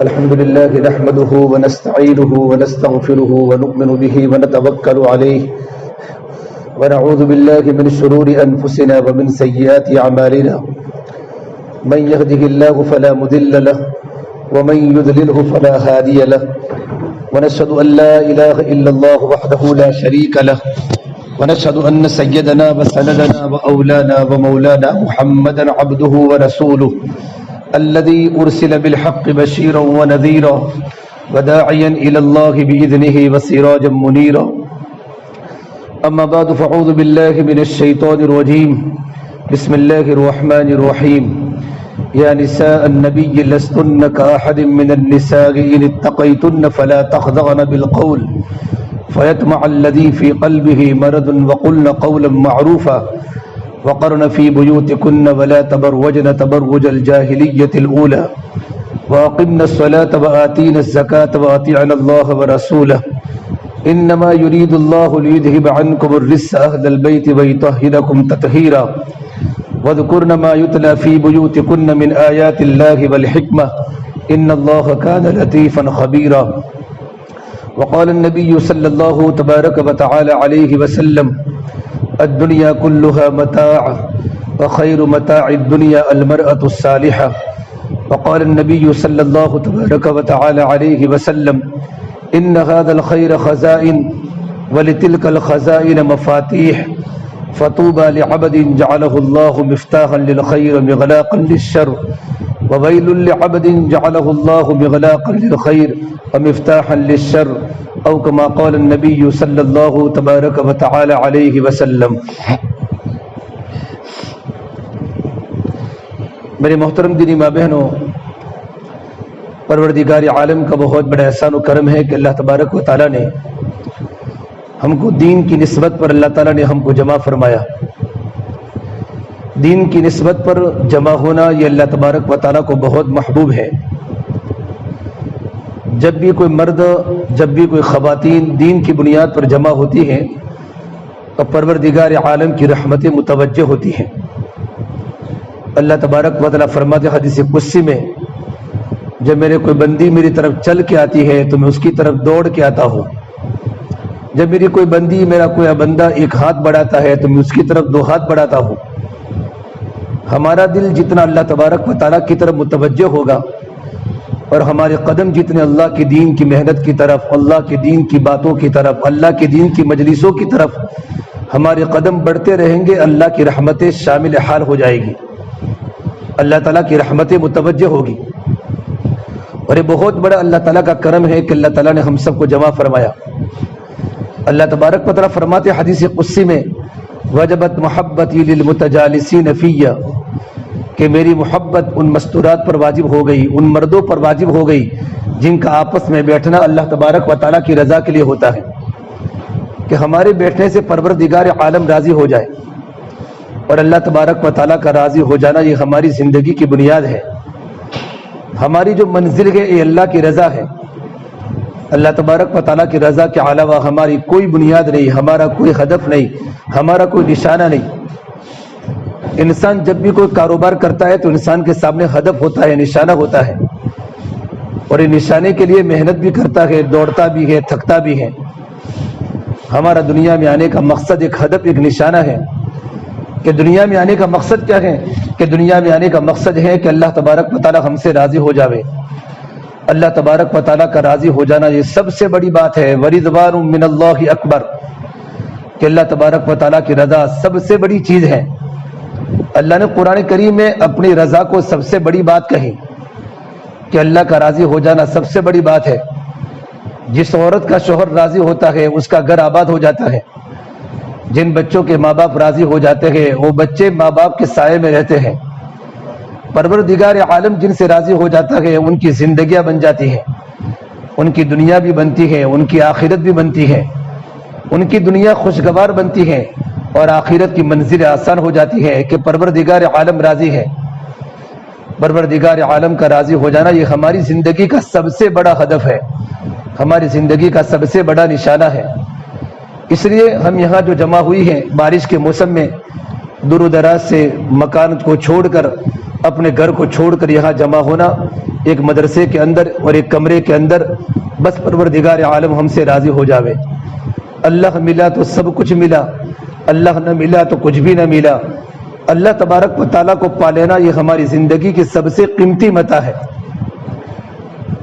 الحمد لله نحمده ونستعينه ونستغفره ونؤمن به ونتوكل عليه ونعوذ بالله من شرور أنفسنا ومن سيئات أعمالنا من يهده الله فلا مضل له ومن يضلله فلا هادي له ونشهد أن لا إله إلا الله وحده لا شريك له ونشهد أن سيدنا وسندنا وأولانا ومولانا محمدا عبده ورسوله الذي أرسل بالحق بشيرا ونذيرا وداعيا إلى الله بإذنه وسراجا منيرا أما بعد فأعوذ بالله من الشيطان الرجيم بسم الله الرحمن الرحيم يا نساء النبي لستن كأحد من النساء إن اتقيتن فلا تخضعن بالقول فيطمع الذي في قلبه مرض وقلن قولا معروفا وقرن في بيوتكن ولا تبرجن تبرج الجاهلية الأولى وأقمنا الصلاة وآتينا الزكاة وأطيعنا الله ورسوله إنما يريد الله ليذهب عنكم الرجس أهل البيت ويطهركم تطهيرا واذكرن ما يتلى في بيوتكن من آيات الله والحكمة إن الله كان لطيفا خبيرا وقال النبي صلى الله تبارك وتعالى عليه وسلم الدنيا كلها متاع وخير متاع الدنيا المرأة الصالحة وقال النبي صلى الله تبارك وتعالى عليه وسلم إن هذا الخير خزائن ولتلك الخزائن مفاتيح فطوبى لعبد جعله الله مفتاحا للخير مغلاقا للشر وويل لعبد جعله الله مغلاقا للخير ومفتاحا للشر أو كما قال النبي صلى الله تبارك وتعالى عليه وسلم. میرے محترم دینی ماں بہنوں، پروردگار عالم کا بہت بڑا احسان و کرم ہے کہ اللہ تبارک و تعالیٰ نے ہم کو دین کی نسبت پر اللہ تعالیٰ نے ہم کو جمع فرمایا. دین کی نسبت پر جمع ہونا یہ اللہ تبارک و تعالیٰ کو بہت محبوب ہے. جب بھی کوئی مرد، جب بھی کوئی خواتین دین کی بنیاد پر جمع ہوتی ہیں تو پروردگار عالم کی رحمتیں متوجہ ہوتی ہیں. اللہ تبارک و تعالیٰ فرماتے حدیث قدسی میں، جب میرے کوئی بندی میری طرف چل کے آتی ہے تو میں اس کی طرف دوڑ کے آتا ہوں. جب میری کوئی بندی، میرا کوئی بندہ ایک ہاتھ بڑھاتا ہے تو میں اس کی طرف دو ہاتھ بڑھاتا ہوں. ہمارا دل جتنا اللہ تبارک و تعالیٰ کی طرف متوجہ ہوگا اور ہمارے قدم جتنے اللہ کے دین کی محنت کی طرف، اللہ کے دین کی باتوں کی طرف، اللہ کے دین کی مجلسوں کی طرف ہمارے قدم بڑھتے رہیں گے، اللہ کی رحمتیں شامل حال ہو جائے گی، اللہ تعالیٰ کی رحمتیں متوجہ ہوگی. اور یہ بہت بڑا اللہ تعالیٰ کا کرم ہے کہ اللہ تعالیٰ نے ہم سب کو جمع فرمایا. اللہ تبارک و تعالیٰ فرماتے حدیث قدسی میں، وجبت محبتی للمتجالسین فیہ، کہ میری محبت ان مستورات پر واجب ہو گئی، ان مردوں پر واجب ہو گئی جن کا آپس میں بیٹھنا اللہ تبارک و تعالیٰ کی رضا کے لیے ہوتا ہے، کہ ہمارے بیٹھنے سے پروردگار عالم راضی ہو جائے. اور اللہ تبارک و تعالیٰ کا راضی ہو جانا یہ ہماری زندگی کی بنیاد ہے. ہماری جو منزل ہے یہ اللہ کی رضا ہے. اللہ تبارک و تعالیٰ کی رضا کے علاوہ ہماری کوئی بنیاد نہیں، ہمارا کوئی ہدف نہیں، ہمارا کوئی نشانہ نہیں. انسان جب بھی کوئی کاروبار کرتا ہے تو انسان کے سامنے ہدف ہوتا ہے، نشانہ ہوتا ہے، اور یہ نشانے کے لیے محنت بھی کرتا ہے، دوڑتا بھی ہے، تھکتا بھی ہے. ہمارا دنیا میں آنے کا مقصد، ایک ہدف، ایک نشانہ ہے. کہ دنیا میں آنے کا مقصد کیا ہے؟ کہ دنیا میں آنے کا مقصد ہے کہ اللہ تبارک و تعالیٰ ہم سے راضی ہو جاوے. اللہ تبارک و تعالیٰ کا راضی ہو جانا یہ سب سے بڑی بات ہے. وَرِضْوَانٌ مِّنَ اللَّهِ أَكْبَرُ، کہ اللہ تبارک و تعالیٰ کی رضا سب سے بڑی چیز ہے. اللہ نے قرآن کریم میں اپنی رضا کو سب سے بڑی بات کہی کہ اللہ کا راضی ہو جانا سب سے بڑی بات ہے. جس عورت کا شوہر راضی ہوتا ہے اس کا گھر آباد ہو جاتا ہے. جن بچوں کے ماں باپ راضی ہو جاتے ہیں وہ بچے ماں باپ کے سائے میں رہتے ہیں. پروردگار عالم جن سے راضی ہو جاتا ہے ان کی زندگیاں بن جاتی ہیں، ان کی دنیا بھی بنتی ہے، ان کی آخرت بھی بنتی ہے. ان کی دنیا خوشگوار بنتی ہے اور آخرت کی منزل آسان ہو جاتی ہے کہ پروردگار عالم راضی ہے. پروردگار عالم کا راضی ہو جانا یہ ہماری زندگی کا سب سے بڑا ہدف ہے، ہماری زندگی کا سب سے بڑا نشانہ ہے. اس لیے ہم یہاں جو جمع ہوئی ہیں بارش کے موسم میں، دور و دراز سے مکان کو چھوڑ کر، اپنے گھر کو چھوڑ کر یہاں جمع ہونا ایک مدرسے کے اندر اور ایک کمرے کے اندر بس پروردگار عالم ہم سے راضی ہو جاوے۔ اللہ ملا تو سب کچھ ملا، اللہ نہ ملا تو کچھ بھی نہ ملا۔ اللہ تبارک و تعالیٰ کو پا لینا یہ ہماری زندگی کی سب سے قیمتی متاع ہے۔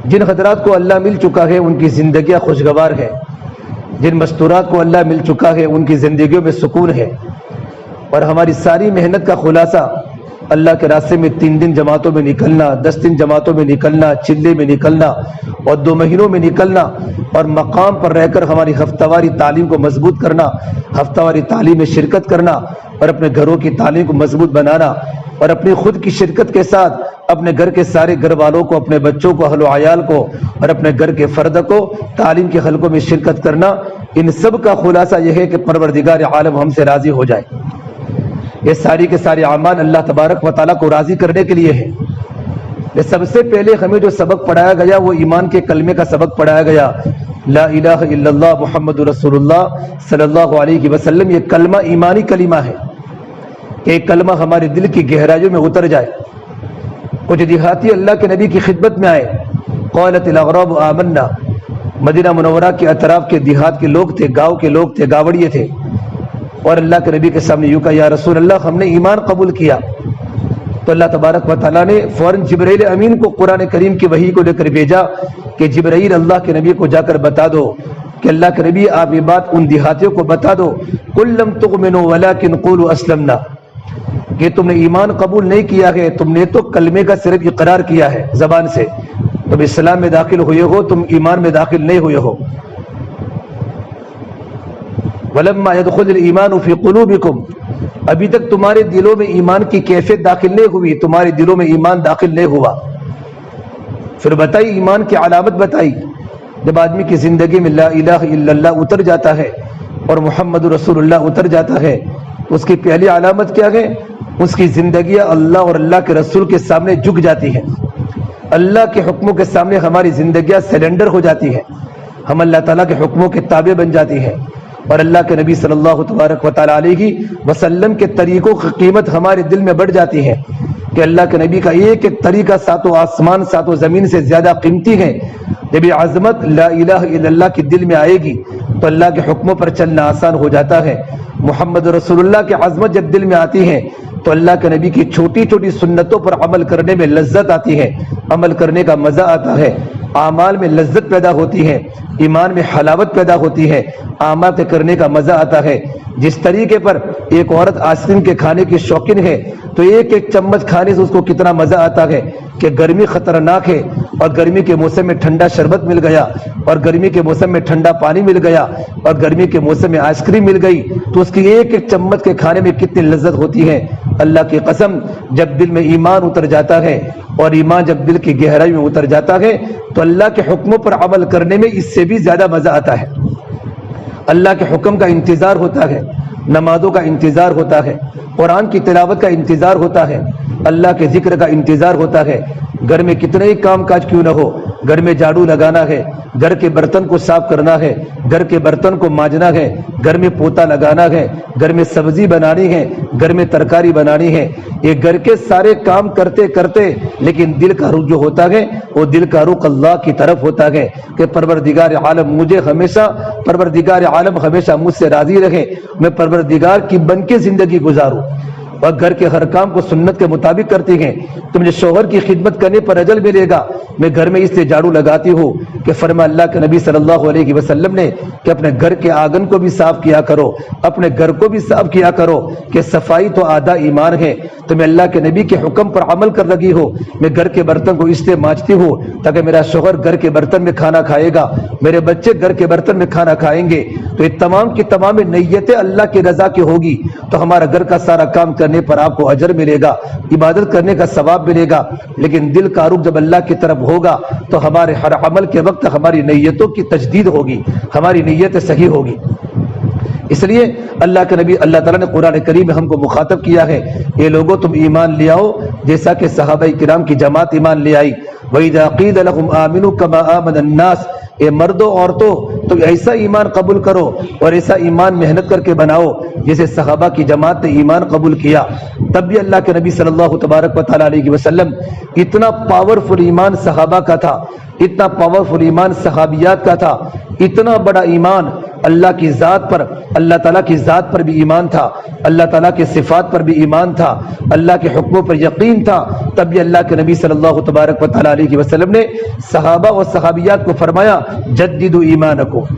جن حضرات کو اللہ مل چکا ہے ان کی زندگیاں خوشگوار ہے، جن مستورات کو اللہ مل چکا ہے ان کی زندگیوں میں سکون ہے۔ اور ہماری ساری محنت کا خلاصہ اللہ کے راستے میں 3 دن جماعتوں میں نکلنا، 10 دن جماعتوں میں نکلنا، چلے میں نکلنا اور 2 مہینوں میں نکلنا اور مقام پر رہ کر ہماری ہفتہ واری تعلیم کو مضبوط کرنا، ہفتہ واری تعلیم میں شرکت کرنا اور اپنے گھروں کی تعلیم کو مضبوط بنانا اور اپنی خود کی شرکت کے ساتھ اپنے گھر کے سارے گھر والوں کو، اپنے بچوں کو، اہل و عیال کو اور اپنے گھر کے فرد کو تعلیم کے حلقوں میں شرکت کرنا، ان سب کا خلاصہ یہ ہے کہ پروردگار عالم ہم سے راضی ہو جائے۔ یہ ساری کے سارے اعمال اللہ تبارک و تعالیٰ کو راضی کرنے کے لیے ہے۔ یہ سب سے پہلے ہمیں جو سبق پڑھایا گیا وہ ایمان کے کلمے کا سبق پڑھایا گیا، لا الہ الا اللہ محمد رسول اللہ صلی اللہ علیہ وسلم۔ یہ کلمہ ایمانی کلمہ ہے کہ ایک کلمہ ہمارے دل کی گہرائیوں میں اتر جائے۔ کچھ دیہاتی اللہ کے نبی کی خدمت میں آئے، قالت الاغراب آمنا، مدینہ منورہ کے اطراف کے دیہات کے لوگ تھے، گاؤں کے لوگ تھے، گاوڑیے تھے، اور اللہ کے نبی کے سامنے یوں کہا، یا رسول اللہ ہم نے ایمان قبول کیا۔ تو اللہ تبارک و تعالیٰ نے فوراً جبرائیل امین کو قرآن کریم کی وحی کو لے کر بھیجا کہ جبرائیل اللہ کے نبی کو جا کر بتا دو کہ اللہ کے نبی آپ یہ بات ان دیہاتیوں کو بتا دو، قل لم تؤمنوا ولکن قولوا اسلمنا، کہ تم نے ایمان قبول نہیں کیا ہے، تم نے تو کلمے کا صرف اقرار کیا ہے زبان سے، تم اسلام میں داخل ہوئے ہو، تم ایمان میں داخل نہیں ہوئے ہو۔ وَلَمَّا يَدْخُلِ الْإِيمَانُ فِي قُلُوبِكُمْ، ابھی تک تمہارے دلوں میں ایمان کی کیفیت داخل نہیں ہوئی، تمہارے دلوں میں ایمان داخل نہیں ہوا۔ پھر بتائی ایمان کی علامت بتائی، جب آدمی کی زندگی میں لا الہ الا اللہ اتر جاتا ہے اور محمد رسول اللہ اتر جاتا ہے، اس کی پہلی علامت کیا ہے؟ اس کی زندگیاں اللہ اور اللہ کے رسول کے سامنے جھک جاتی ہیں، اللہ کے حکموں کے سامنے ہماری زندگیاں سیلنڈر ہو جاتی ہیں، ہم اللہ تعالیٰ کے حکموں کے تابع بن جاتی ہیں، اور اللہ کے نبی صلی اللہ تبارک و تعالیٰ علیہ وسلم کے طریقوں کی قیمت ہمارے دل میں بڑھ جاتی ہے کہ اللہ کے نبی کا ایک ایک طریقہ ساتوں آسمان ساتوں زمین سے زیادہ قیمتی ہے۔ جب یہ عظمت لا الہ الا اللہ کے دل میں آئے گی تو اللہ کے حکموں پر چلنا آسان ہو جاتا ہے۔ محمد رسول اللہ کی عظمت جب دل میں آتی ہے تو اللہ کے نبی کی چھوٹی چھوٹی سنتوں پر عمل کرنے میں لذت آتی ہے، عمل کرنے کا مزہ آتا ہے، اعمال میں لذت پیدا ہوتی ہے، ایمان میں حلاوت پیدا ہوتی ہے، اعمال کے کرنے کا مزہ آتا ہے۔ جس طریقے پر ایک عورت آئس کریم کے کھانے کی شوقین ہے تو ایک ایک چمچ کھانے سے اس کو کتنا مزہ آتا ہے کہ گرمی خطرناک ہے اور گرمی کے موسم میں ٹھنڈا شربت مل گیا اور گرمی کے موسم میں ٹھنڈا پانی مل گیا اور گرمی کے موسم میں آئس کریم مل گئی تو اس کی ایک ایک چمچ کے کھانے میں کتنی لذت ہوتی ہے۔ اللہ کی قسم، جب دل میں ایمان اتر جاتا ہے اور ایمان جب دل کی گہرائی میں اتر جاتا ہے تو اللہ کے حکموں پر عمل کرنے میں اس سے بھی زیادہ مزہ آتا ہے۔ اللہ کے حکم کا انتظار ہوتا ہے، نمازوں کا انتظار ہوتا ہے، قرآن کی تلاوت کا انتظار ہوتا ہے، اللہ کے ذکر کا انتظار ہوتا ہے۔ گھر میں کتنے ہی کام کاج کیوں نہ ہو، گھر میں جھاڑو لگانا ہے، گھر کے برتن کو صاف کرنا ہے، گھر کے برتن کو مانجنا ہے، گھر میں پوتا لگانا ہے، گھر میں سبزی بنانی ہے، گھر میں ترکاری بنانی ہے، یہ گھر کے سارے کام کرتے کرتے لیکن دل کا رخ جو ہوتا ہے وہ دل کا رخ اللہ کی طرف ہوتا ہے کہ پروردگار عالم پروردگار عالم ہمیشہ مجھ سے راضی رہے، میں پروردگار کی بن کے زندگی گزاروں اور گھر کے ہر کام کو سنت کے مطابق کرتی ہیں۔ تو مجھے شوہر کی خدمت کرنے پر اجر ملے گا۔ میں گھر میں اس لیے جھاڑو لگاتی ہوں کہ فرما اللہ کے نبی صلی اللہ علیہ وسلم نے کہ اپنے گھر کے آنگن کو بھی صاف کیا کرو، اپنے گھر کو بھی صاف کیا کرو کہ صفائی تو آدھا ایمان ہے۔ تو میں اللہ کے نبی کے حکم پر عمل کر لگی ہوں، میں گھر کے برتن کو اس لیے مانجتی ہوں تاکہ میرا شوہر گھر کے برتن میں کھانا کھائے گا، میرے بچے گھر کے برتن میں کھانا کھائیں گے۔ تو یہ تمام کی تمام نیتیں اللہ کی رضا کی ہوگی تو ہمارا گھر کا سارا کام کرنے پر آپ کو اجر ملے گا، عبادت کرنے کا ثواب ملے گا۔ لیکن دل کا رخ جب اللہ کی طرف ہوگا تو ہمارے ہر عمل کے وقت ہماری نیتوں کی تجدید ہوگی، ہماری نیت صحیح ہوگی۔ اس لیے اللہ کے نبی اللہ تعالیٰ نے قرآن کریم میں ہم کو مخاطب کیا ہے، یہ لوگوں تم ایمان لے آؤ جیسا کہ صحابہ کرام کی جماعت ایمان لے آئی۔ وَإِذَا قِيلَ لَهُمْ آمِنُوا كَمَا آمَنَ النَّاسُ، اے مردوں عورتوں تو ایسا ایمان قبول کرو اور ایسا ایمان محنت کر کے بناؤ جیسے صحابہ کی جماعت نے ایمان قبول کیا۔ تب بھی اللہ کے نبی صلی اللہ تبارک و تعالیٰ علیہ وسلم اتنا پاورفل ایمان صحابہ کا تھا، اتنا پاورفل ایمان صحابیات کا تھا، اتنا بڑا ایمان اللہ کی ذات پر، اللہ تعالیٰ کی ذات پر بھی ایمان تھا، اللہ تعالیٰ کے صفات پر بھی ایمان تھا، اللہ کے حکموں پر یقین تھا۔ تب بھی اللہ کے نبی صلی اللہ تبارک و تعالیٰ علیہ وسلم نے صحابہ اور صحابیات کو فرمایا جددوا ایمانکم،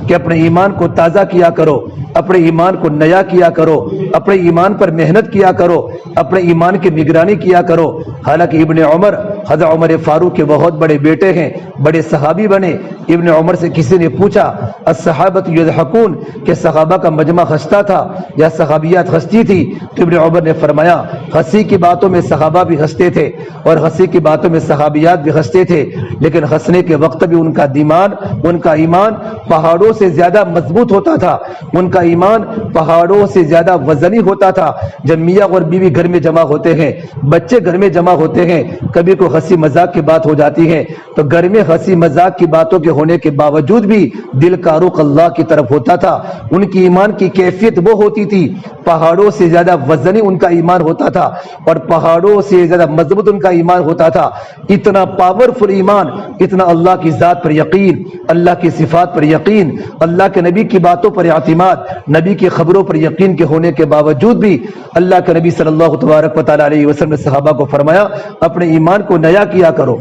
کہ اپنے ایمان کو تازہ کیا کرو، اپنے ایمان کو نیا کیا کرو، اپنے ایمان پر محنت کیا کرو، اپنے ایمان کی نگرانی کیا کرو۔ حالانکہ ابن عمر، حضرت عمر فاروق کے بہت بڑے بیٹے ہیں، بڑے صحابی بنے۔ ابن عمر سے کسی نے پوچھا الصحابۃ یضحکون، کہ صحابہ کا مجمع ہنستا تھا یا صحابیات ہنستی تھی؟ تو ابن عمر نے فرمایا ہنسی کی باتوں میں صحابہ بھی ہنستے تھے اور ہنسی کی باتوں میں صحابیات بھی ہنستے تھے، لیکن ہنسنے کے وقت بھی ان کا دماغ، ان کا ایمان پہاڑوں سے زیادہ مضبوط ہوتا تھا، ان کا ایمان پہاڑوں سے زیادہ وزنی ہوتا تھا۔ جب میاں اور بیوی گھر میں جمع ہوتے ہیں، بچے گھر میں جمع ہوتے ہیں، کبھی کوئی ہنسی مذاق کی بات ہو جاتی ہے تو گھر میں ہنسی مذاق کی باتوں کے ہونے کے باوجود بھی دل کا رخ اللہ کی طرف ہوتا تھا۔ ان کی ایمان کی کیفیت وہ ہوتی تھی، پہاڑوں سے زیادہ وزنی ان کا ایمان ہوتا تھا اور پہاڑوں سے زیادہ مضبوط ان کا ایمان ہوتا تھا۔ اتنا پاورفل ایمان، اتنا اللہ کی ذات پر یقین، اللہ کی صفات پر یقین، اللہ کے نبی کی باتوں پر اعتماد، نبی کی خبروں پر یقین کے ہونے کے باوجود بھی اللہ کے نبی صلی اللہ تبارک و تعالیٰ علیہ وسلم نے صحابہ کو فرمایا اپنے ایمان کو نیا کیا کرو،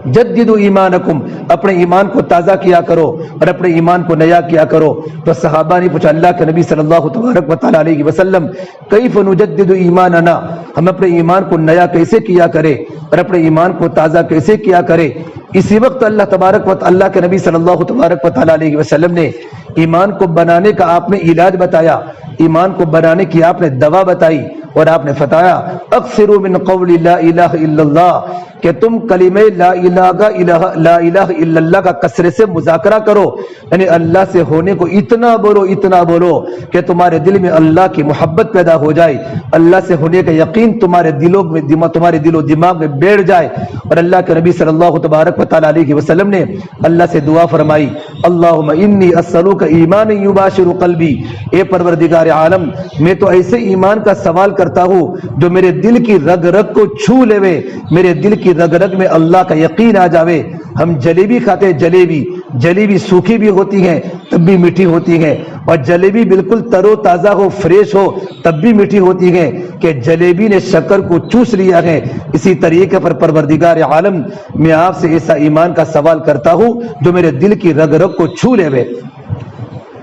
جددوا ایمانکم، اپنے ایمان کو تازہ کیا کرو اور اپنے ایمان کو نیا کیا کرو۔ تو صحابہ نے پوچھا اللہ کے نبی صلی اللہ تبارک و تعالیٰ علیہ وسلم کیف نجدد ایماننا، ہم اپنے ایمان کو نیا کیسے کیا کرے اور اپنے ایمان کو تازہ کیسے کیا کرے؟ اسی وقت اللہ تبارک و اللہ کے نبی صلی اللہ تبارک و تعالیٰ علیہ وسلم نے ایمان کو بنانے کا آپ نے علاج بتایا، ایمان کو بنانے کی آپ نے دوا بتائی اور آپ نے فتایا اکثروا من قول لا الہ الا اللہ، کہ تم کلمہ لا الہ الا اللہ کا کثرت سے مذاکرہ کرو، یعنی اللہ سے ہونے کو اتنا بولو کہ تمہارے دل میں اللہ کی محبت پیدا ہو جائے، اللہ سے ہونے کا یقین تمہارے دل و دماغ میں بیٹھ جائے۔ اور اللہ کے نبی صلی اللہ تبارک و تعالیٰ علیہ وسلم نے اللہ سے دعا فرمائی اللہم انی اسألوک ایمان یباشر قلبی، اے پروردگار عالم میں تو ایسے ایمان کا سوال کرتا ہوں جو میرے دل کی رگ رگ کو چھو لے، میرے دل کی رگ رگ میں اللہ کا یقین آ جاوے۔ ہم جلیبی کھاتے، جلیبی سوکھی بھی ہوتی ہے تب بھی میٹھی ہوتی ہے، اور جلیبی بالکل ترو تازہ ہو، فریش ہو تب بھی میٹھی ہوتی ہے، کہ جلیبی نے شکر کو چوس لیا ہے۔ اسی طریقے پر پروردگار عالم میں آپ سے ایسا ایمان کا سوال کرتا ہوں جو میرے دل کی رگ رگ کو چھو لے۔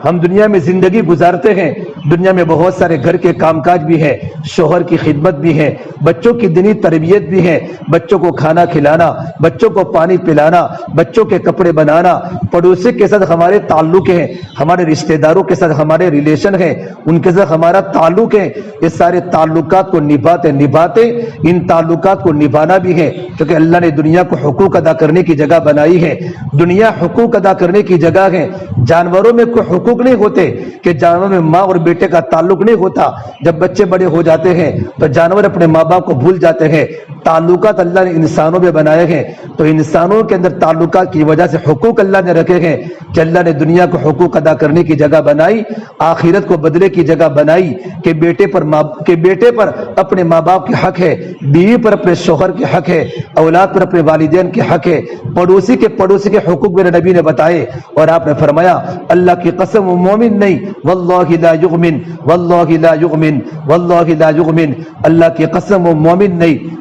ہم دنیا میں زندگی گزارتے ہیں، دنیا میں بہت سارے گھر کے کام کاج بھی ہے، شوہر کی خدمت بھی ہے، بچوں کی دینی تربیت بھی ہے، بچوں کو کھانا کھلانا، بچوں کو پانی پلانا، بچوں کے کپڑے بنانا، پڑوسی کے ساتھ ہمارے تعلق ہیں، ہمارے رشتہ داروں کے ساتھ ہمارے ریلیشن ہیں، ان کے ساتھ ہمارا تعلق ہے۔ یہ سارے تعلقات کو نبھاتے ان تعلقات کو نبھانا بھی ہے، کیونکہ اللہ نے دنیا کو حقوق ادا کرنے کی جگہ بنائی ہے۔ دنیا حقوق ادا کرنے کی جگہ ہے۔ جانوروں میں کوئی حقوق نہیں ہوتے کہ جانوروں میں ماں اور بیٹے کا تعلق نہیں ہوتا، جب بچے بڑے ہو جاتے ہیں تو جانور اپنے ماں باپ کو بھول جاتے ہیں۔ تعلقات اللہ نے انسانوں میں بنائے ہیں، تو انسانوں کے اندر تعلقات کی وجہ سے حقوق اللہ نے رکھے ہیں کہ اللہ نے دنیا کو حقوق ادا کرنے کی جگہ بنائی، آخرت کو بدلے کی جگہ بنائی، کہ بیٹے پر اپنے ماں باپ کے حق ہے، بیوی پر اپنے شوہر کے حق ہے، اولاد پر اپنے والدین کے حق ہے، پڑوسی کے حقوق میرے نبی نے بتائے۔ اور آپ نے فرمایا اللہ کی قسم وہ مومن نہیں، واللہ لا یؤمن، واللہ لا یؤمن، واللہ لا یؤمن، اللہ کی قسم وہ مومن نہیں۔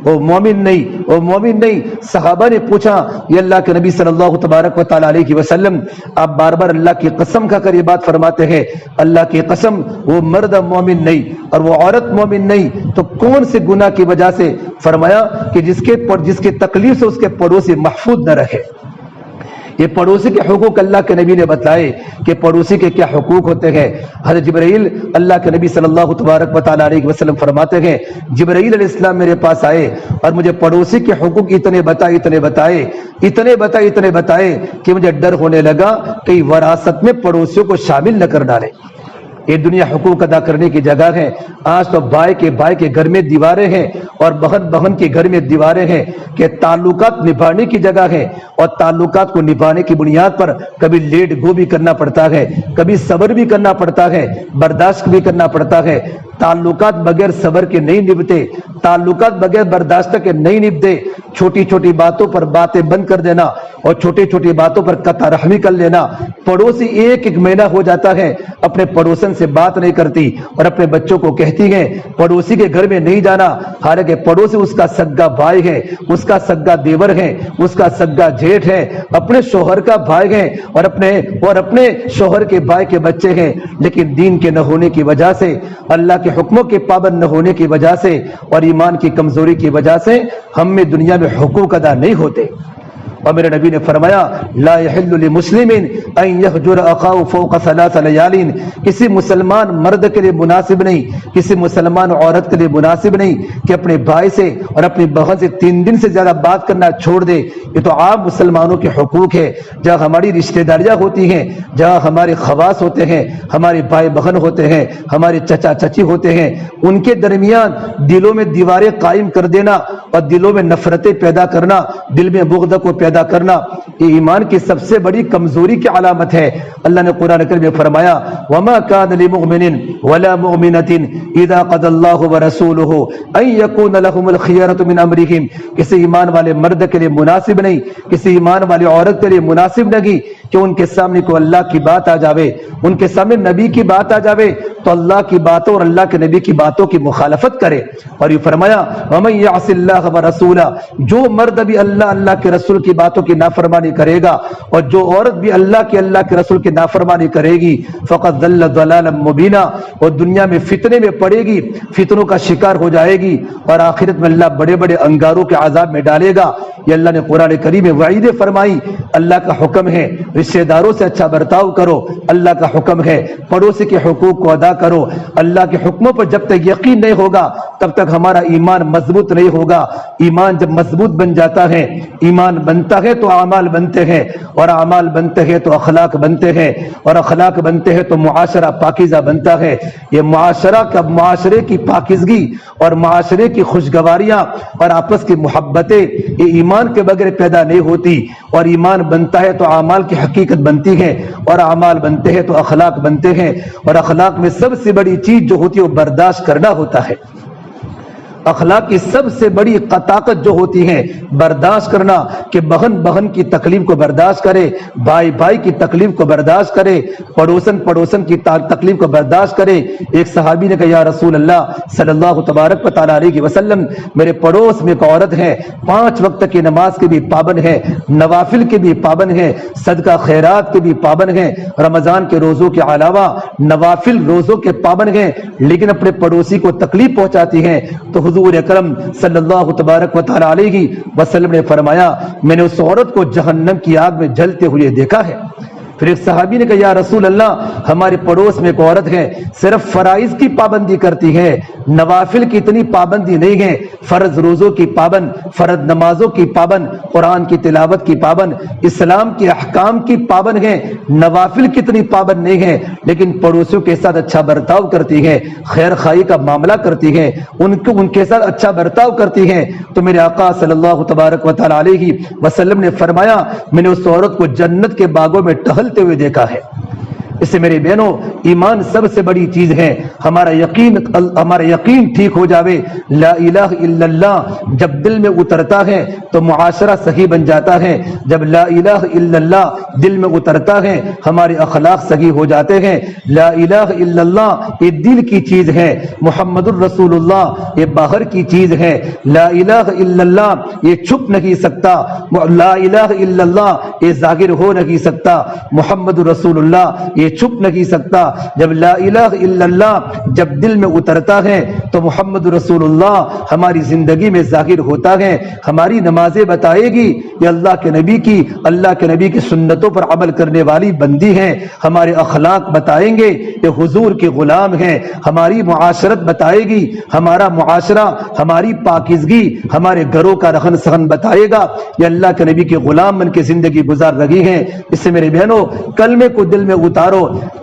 صحابہ نے پوچھا یہ اللہ کے نبی صلی اللہ تبارک و تعالیٰ علیہ وسلم آپ بار بار اللہ کی قسم کھا کر یہ بات فرماتے ہیں، اللہ کی قسم وہ مرد مومن نہیں اور وہ عورت مومن نہیں، تو کون سے گناہ کی وجہ سے؟ فرمایا کہ جس کے تکلیف سے اس کے پڑوسی محفوظ نہ رہے۔ یہ پڑوسی کے حقوق اللہ کے نبی نے بتلائے کہ پڑوسی کے کیا حقوق ہوتے ہیں۔ حضرت جبرائیل اللہ کے نبی صلی اللہ تبارک و تعالیٰ علیہ وسلم فرماتے ہیں جبرائیل علیہ السلام میرے پاس آئے اور مجھے پڑوسی کے حقوق اتنے بتائے کہ مجھے ڈر ہونے لگا کہ وراثت میں پڑوسیوں کو شامل نہ کر ڈالے۔ یہ دنیا حقوق ادا کرنے کی جگہ ہے. آج تو بھائی کے گھر میں دیواریں ہیں اور بہن کے گھر میں دیواریں ہیں کہ تعلقات نبھانے کی جگہ ہے. اور تعلقات کو نبھانے کی بنیاد پر کبھی لیٹ گو بھی کرنا پڑتا ہے, کبھی صبر بھی کرنا پڑتا ہے, برداشت بھی کرنا پڑتا ہے. تعلقات بغیر صبر کے نہیں نبھتے, تعلقات بغیر برداشت کے نہیں نبھتے. چھوٹی چھوٹی باتوں پر باتیں بند کر دینا اور چھوٹی چھوٹی باتوں پر قطع رحمی کر لینا. پڑوسی ایک مہینہ ہو جاتا ہے اپنے پڑوسن سے بات نہیں کرتی اور اپنے بچوں کو کہتی ہے پڑوسی کے گھر میں نہیں جانا, حالانکہ پڑوسی اس کا سگا بھائی ہے, اس کا سگا دیور ہے, اس کا سگا جیٹھ ہے, اپنے شوہر کا بھائی ہے اور اپنے شوہر کے بھائی کے بچے ہیں. لیکن دین کے نہ ہونے کی وجہ سے, اللہ کے حکموں کے پابند نہ ہونے کی وجہ سے اور ایمان کی کمزوری کی وجہ سے ہم میں دنیا میں حقوق ادا نہیں ہوتے. اور میرے نبی نے فرمایا لا يحل لمسلم ان يهجر اخاه فوق 3 ليال, کسی مسلمان مرد کے لیے مناسب نہیں, کسی مسلمان عورت کے لیے مناسب نہیں کہ اپنے بھائی سے اور اپنی بہن سے 3 دن سے زیادہ بات کرنا چھوڑ دے. یہ تو عام مسلمانوں کے حقوق ہے. جہاں ہماری رشتہ داریاں ہوتی ہیں, جہاں ہمارے خواص ہوتے ہیں, ہمارے بھائی بہن ہوتے ہیں, ہمارے چچا چچی ہوتے ہیں, ان کے درمیان دلوں میں دیواریں قائم کر دینا اور دلوں میں نفرتیں پیدا کرنا, دل میں بغض کو پیدا کرنا, یہ ایمان کی سب سے بڑی کمزوری کی علامت ہے. اللہ نے قرآن کریم میں فرمایا وما كان لمؤمن ولا مؤمنة اذا قضى الله ورسوله ان يكون لهم الخيرة من امرهم, کسی ایمان والے مرد کے لیے مناسب نہیں, کسی ایمان والی عورت کے لیے مناسب نہیں کہ ان کے سامنے کو اللہ کی بات آ جاوے, ان کے سامنے نبی کی بات آ جاوے تو اللہ کی باتوں اور اللہ کے نبی کی باتوں کی مخالفت کرے. اور یہ فرمایا ومن يعص الله ورسوله, جو مرد بھی اللہ کے رسول کی باتوں کی نافرمانی کرے گا اور جو عورت بھی اللہ کے رسول کی نافرمانی کرے گی فقد ضل ضلالا مبینا, اور دنیا میں فتنے میں پڑے گی, فتنوں کا شکار ہو جائے گی اور آخرت میں اللہ بڑے بڑے انگاروں کے عذاب میں ڈالے گا. یہ اللہ نے قرآن کریم میں وعید فرمائی. اللہ کا حکم ہے رشتہ داروں سے اچھا برتاؤ کرو, اللہ کا حکم ہے پڑوسی کے حقوق کو ادا کرو. اللہ کے حکموں پر جب تک یقین نہیں ہوگا تب تک ہمارا ایمان مضبوط نہیں ہوگا. ایمان جب مضبوط بن جاتا ہے, ایمان بنتا ہے تو اعمال بنتے ہیں, اور اعمال بنتے ہیں تو اخلاق بنتے ہیں, اور اخلاق بنتے ہیں تو معاشرہ پاکیزہ بنتا ہے. یہ معاشرے کی پاکیزگی اور معاشرے کی خوشگواریاں اور آپس کی محبتیں یہ ایمان کے بغیر پیدا نہیں ہوتی. اور ایمان بنتا ہے تو اعمال کی حقیقت بنتی ہے, اور اعمال بنتے ہیں تو اخلاق بنتے ہیں, اور اخلاق میں سب سے بڑی چیز جو ہوتی ہے وہ برداشت کرنا ہوتا ہے. اخلاق کی سب سے بڑی طاقت جو ہوتی ہے برداشت کرنا, کہ بہن کی تکلیف کو برداشت کرے, بھائی کی تکلیف کو برداشت کرے, پڑوسن کی تکلیف کو برداشت کرے. ایک صحابی نے کہا یا رسول اللہ صلی اللہ تبارک و تعالیٰ علیہ وسلم, میرے پڑوس میں ایک عورت ہے 5 وقت کی نماز کی بھی پابند ہے, نوافل کی بھی پابند ہے, صدقہ خیرات کی بھی پابند ہے, رمضان کے روزوں کے علاوہ نوافل روزوں کے پابند ہیں, لیکن اپنے پڑوسی کو تکلیف پہنچاتی ہیں. تو حضور اکرم صلی اللہ تبارک و تعالی علیہ وسلم نے فرمایا میں نے اس عورت کو جہنم کی آگ میں جلتے ہوئے دیکھا ہے. پھر ایک صحابی نے کہا یا رسول اللہ ہمارے پڑوس میں ایک عورت ہے صرف فرائض کی پابندی کرتی ہے, نوافل کی اتنی پابندی نہیں ہے, فرض روزوں کی پابند, فرض نمازوں کی پابند, قرآن کی تلاوت کی پابند, اسلام کے احکام کی پابند ہے, نوافل کی اتنی پابند نہیں ہے, لیکن پڑوسیوں کے ساتھ اچھا برتاؤ کرتی ہے, خیر خواہی کا معاملہ کرتی ہے, ان کے ساتھ اچھا برتاؤ کرتی ہے. تو میرے آقا صلی اللہ تبارک و تعالی علیہ وسلم نے فرمایا میں نے اس عورت کو جنت کے باغوں میں ٹہلتے ہوئے دیکھا ہے. اس سے میرے بہنوں ایمان سب سے بڑی چیز ہے. ہمارا یقین ٹھیک ہو جاوے. لا الہ الا اللہ جب دل میں اترتا ہے تو معاشرہ صحیح بن جاتا ہے. جب لا الہ الا اللہ دل میں اترتا ہے ہمارے اخلاق صحیح ہو جاتے ہیں. لا الہ الا اللہ یہ دل کی چیز ہے, محمد الرسول اللہ یہ باہر کی چیز ہے. لا الہ الا اللہ یہ چھپ نہیں سکتا, لا الہ الا اللہ یہ ظاہر ہو نہیں سکتا, محمد رسول اللہ یہ چھپ نہیں سکتا. جب لا الہ الا اللہ جب دل میں اترتا ہے تو محمد رسول اللہ ہماری زندگی میں ظاہر ہوتا ہے. ہماری نمازیں بتائے گی یہ اللہ کے نبی کی سنتوں پر عمل کرنے والی بندی ہیں. ہمارے اخلاق بتائیں گے یہ حضور کے غلام ہیں. ہماری معاشرت بتائے گی, ہمارا معاشرہ, ہماری پاکیزگی, ہمارے گھروں کا رہن سہن بتائے گا یہ اللہ کے نبی کے غلام بن کے زندگی گزار رہی ہیں. اس سے میرے بہنوں کلمے کو دل میں اتارو.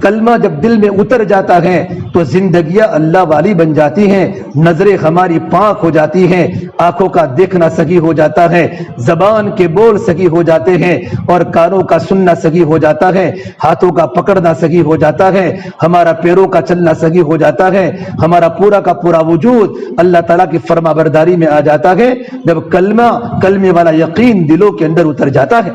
کلمہ جب دل میں اتر جاتا ہے تو زندگیاں اللہ والی بن جاتی ہیں، نظریں ہماری پاک ہو جاتی ہیں، آنکھوں کا دیکھنا صحیح ہو جاتا ہے، زبان کے بول صحیح ہو جاتے ہیں اور کانوں کا سننا صحیح ہو جاتا ہے، ہاتھوں کا پکڑنا صحیح ہو جاتا ہے، ہمارا پیروں کا چلنا صحیح ہو جاتا ہے، ہمارا پورا کا پورا وجود اللہ تعالیٰ کی فرما برداری میں آ جاتا ہے جب کلمے والا یقین دلوں کے اندر اتر جاتا ہے۔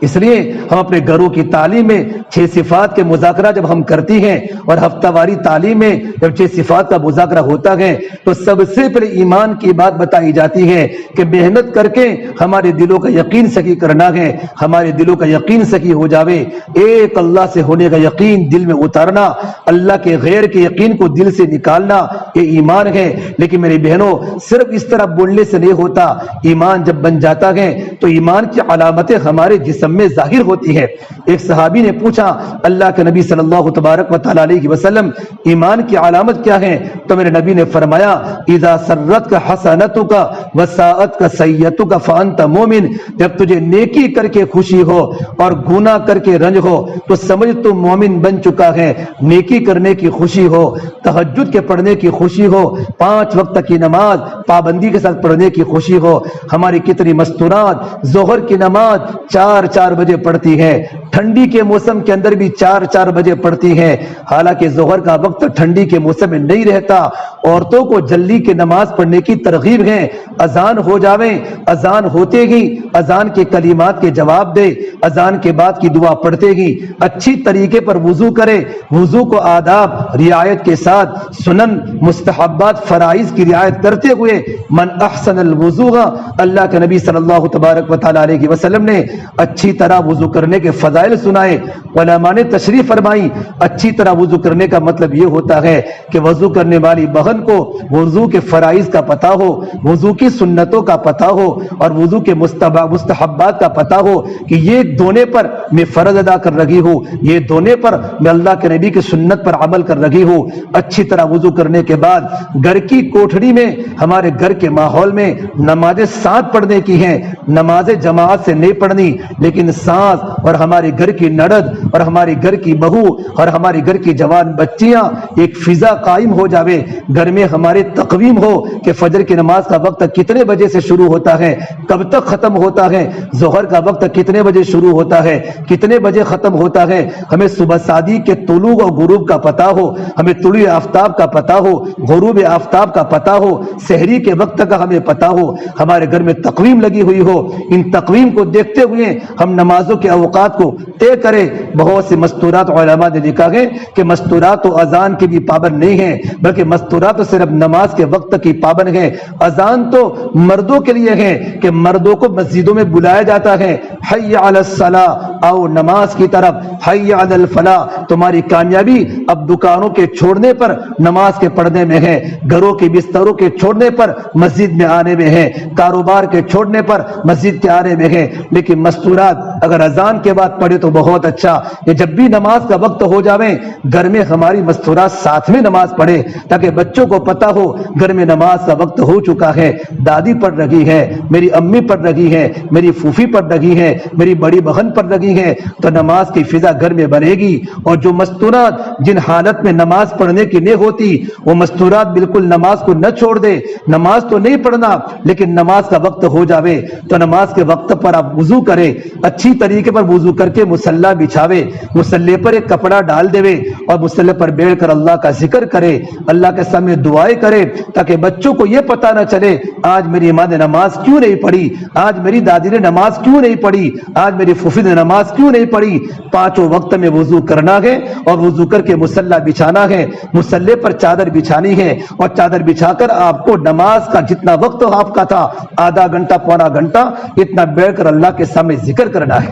اس لیے ہم اپنے گھروں کی تعلیم میں 6 صفات کے مذاکرہ جب ہم کرتی ہیں اور ہفتہ واری تعلیم میں جب 6 صفات کا مذاکرہ ہوتا ہے تو سب سے پہلے ایمان کی بات بتائی جاتی ہے کہ محنت کر کے ہمارے دلوں کا یقین صحیح کرنا ہے، ہمارے دلوں کا یقین صحیح ہو جاوے، ایک اللہ سے ہونے کا یقین دل میں اتارنا، اللہ کے غیر کے یقین کو دل سے نکالنا، یہ ایمان ہے۔ لیکن میری بہنوں صرف اس طرح بولنے سے نہیں ہوتا، ایمان جب بن جاتا ہے تو ایمان کی علامتیں ہمارے جسم میں ظاہر ہوتی ہے۔ ایک صحابی نے پوچھا اللہ کے نبی صلی اللہ تبارک و تعالی علیہ وسلم ایمان کی علامت کیا ہے؟ تو میرے نبی نے فرمایا اذا سرتک حسنتک وساءتک سیئتک فانت مومن، جب تجھے نیکی کر کے خوشی ہو اور گناہ کر کے رنج ہو تو سمجھ تو مومن بن چکا ہے۔ نیکی کرنے کی خوشی ہو، تہجد کے پڑھنے کی خوشی ہو، 5 وقت کی نماز پابندی کے ساتھ پڑھنے کی خوشی ہو۔ ہماری کتنی مستورات ظہر کی نماز 4 بجے پڑھتی ہے، ٹھنڈی کے موسم کے اندر بھی 4 بجے پڑھتی ہے، حالانکہ ظہر کا وقت ٹھنڈی کے موسم میں نہیں رہتا۔ عورتوں کو جلدی کے نماز پڑھنے کی ترغیب ہے، اذان ہو جاوے، اذان ہوتے ہی اذان کے کلمات کے جواب دے، اذان کے بعد کی دعا پڑھتے ہی اچھی طریقے پر وضو کرے، وضو کو آداب رعایت کے ساتھ سنن مستحبات فرائض کی رعایت کرتے ہوئے من احسن الوضو، اللہ کے نبی صلی اللہ تبارک و تعالی علیہ وسلم نے اچھی طرح وضو کرنے کے فضائل سنائے، علماء نے تشریح فرمائی۔ اچھی طرح وضو کرنے کا مطلب یہ ہوتا ہے کہ وضو کرنے والی بہن کو وضو کے فرائض کا پتہ ہو، وضو کی سنتوں کا پتہ ہو اور وضو کے مستحبات کا پتہ ہو کہ یہ دونے پر میں فرض ادا کر رہی ہوں، یہ دونے پر میں اللہ کے نبی کی سنت پر عمل کر رہی ہوں۔ اچھی طرح وضو کرنے کے بعد گھر کی کوٹھڑی میں، ہمارے گھر کے ماحول میں نمازیں ساتھ پڑھنے کی ہیں، نمازیں جماعت سے نہیں پڑھنی، لیکن ساس اور ہمارے گھر کی نڑد اور ہمارے گھر کی بہو اور ہمارے گھر کی جوان بچیاں ایک فضا قائم ہو جاوے، گھر میں ہمارے تقویم ہو کہ فجر کی نماز کا وقت کتنے بجے سے شروع ہوتا ہے، کب تک ختم ہوتا ہے، ظہر کا وقت کتنے بجے شروع ہوتا ہے، کتنے بجے ختم ہوتا ہے، ہمیں صبح صادق کے طلوع اور غروب کا پتہ ہو، ہمیں طلوع آفتاب کا پتہ ہو، غروب آفتاب کا پتہ ہو، سحری کے وقت کا ہمیں پتہ ہو، ہمارے گھر میں تقویم لگی ہوئی ہو۔ ان تقویم کو دیکھتے ہوئے ہم نمازوں کے اوقات کو طے کریں۔ بہت سے مستورات علماء نے لکھا ہے کہ مستورات تو اذان کی بھی پابند نہیں ہیں، بلکہ مستورات تو صرف نماز کے وقت کی پابند ہیں۔ اذان تو مردوں کے لیے ہے کہ مردوں کو مسجدوں میں بلایا جاتا ہے، حی علی الصلاۃ، آؤ نماز کی طرف، حی علی الفلاح، تمہاری کامیابی اب دکانوں کے چھوڑنے پر نماز کے پڑھنے میں ہے، گھروں کے بستروں کے چھوڑنے پر مسجد میں آنے میں ہے، کاروبار کے چھوڑنے پر مسجد کے آنے میں ہے۔ لیکن مستورات اگر اذان کے بعد پڑھے تو بہت اچھا، یہ جب بھی نماز کا وقت ہو جاوے گھر میں ہماری مستورات ساتھ میں نماز پڑھے تاکہ بچوں کو پتہ ہو گھر میں نماز کا وقت ہو چکا ہے، دادی پڑھ رہی ہے، میری امی پڑھ رہی ہے، میری پھوپھی پڑھ رہی ہے، میری بڑی بہن پڑھ رہی ہے، تو نماز کی فضا گھر میں بنے گی۔ اور جو مستورات جن حالت میں نماز پڑھنے کی نہیں ہوتی وہ مستورات بالکل نماز کو نہ چھوڑ دے، نماز تو نہیں پڑھنا لیکن نماز کا وقت ہو جاوے تو نماز کے وقت پر آپ وضو کرے، اچھی طریقے پر وضو کر کے مصلی بچھاوے، مصلی پر ایک کپڑا ڈال دے اور مصلی پر بیٹھ کر اللہ کا ذکر کرے، اللہ کے سامنے دعائیں کرے تاکہ بچوں کو یہ پتہ نہ چلے آج میری ماں نے نماز کیوں نہیں پڑھی، آج میری دادی نے نماز کیوں نہیں پڑھی، آج میری پھوپھی نے نماز کیوں نہیں پڑھی۔ 5 وقت میں وضو کرنا ہے اور وضو کر کے مصلی بچھانا ہے، مصلی پر چادر بچھانی ہے اور چادر بچھا کر آپ کو نماز کا جتنا وقت آپ کا تھا آدھا گھنٹہ پونا گھنٹہ اتنا بیٹھ کر اللہ کے سامنے ذکر کرنا ہے،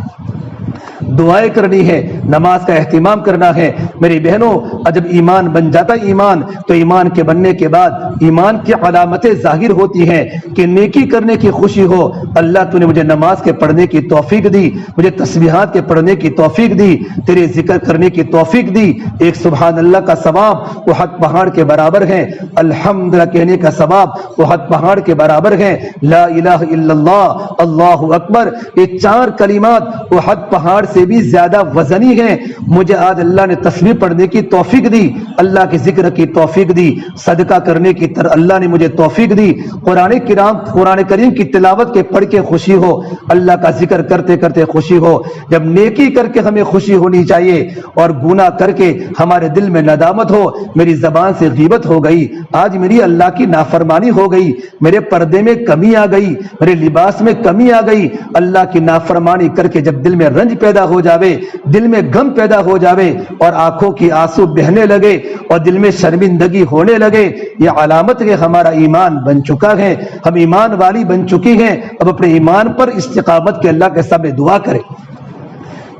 دعائیں کرنی ہے، نماز کا اہتمام کرنا ہے۔ میری بہنوں جب ایمان بن جاتا ایمان تو ایمان کے بننے کے بعد ایمان کی علامتیں ظاہر ہوتی ہیں کہ نیکی کرنے کی خوشی ہو، اللہ تو نے مجھے نماز کے پڑھنے کی توفیق دی، مجھے تسبیحات کے پڑھنے کی توفیق دی، تیرے ذکر کرنے کی توفیق دی۔ ایک سبحان اللہ کا ثواب احد پہاڑ کے برابر ہے، الحمدللہ کہنے کا ثواب احد پہاڑ کے برابر ہے، لا الہ الا اللہ، اللہ اکبر، یہ 4 کلمات احد پہاڑ سے سے بھی زیادہ وزنی ہیں. مجھے آج اللہ نے تسبیح پڑھنے کی توفیق دی, اللہ کے ذکر کی توفیق دی, صدقہ کرنے کی اللہ نے مجھے توفیق دی, قرآن کریم کی تلاوت کے پڑھ کے خوشی ہو, اللہ کا ذکر کرتے کرتے خوشی ہو. جب نیکی کر کے ہمیں خوشی ہونی چاہیے اور گناہ کر کے ہمارے دل میں ندامت ہو, میری زبان سے غیبت ہو گئی, آج میری اللہ کی نافرمانی ہو گئی, میرے پردے میں کمی آ گئی, میرے لباس میں کمی آ گئی, اللہ کی نافرمانی کر کے جب دل میں رنج پیدا ہو جاوے, دل میں غم پیدا ہو جاوے اور آنکھوں کی آنسو بہنے لگے اور دل میں شرمندگی ہونے لگے, یہ علامت ہے ہمارا ایمان بن چکا ہے, ہم ایمان والی بن چکی ہیں. اب اپنے ایمان پر استقامت کے اللہ کے سامنے دعا کریں.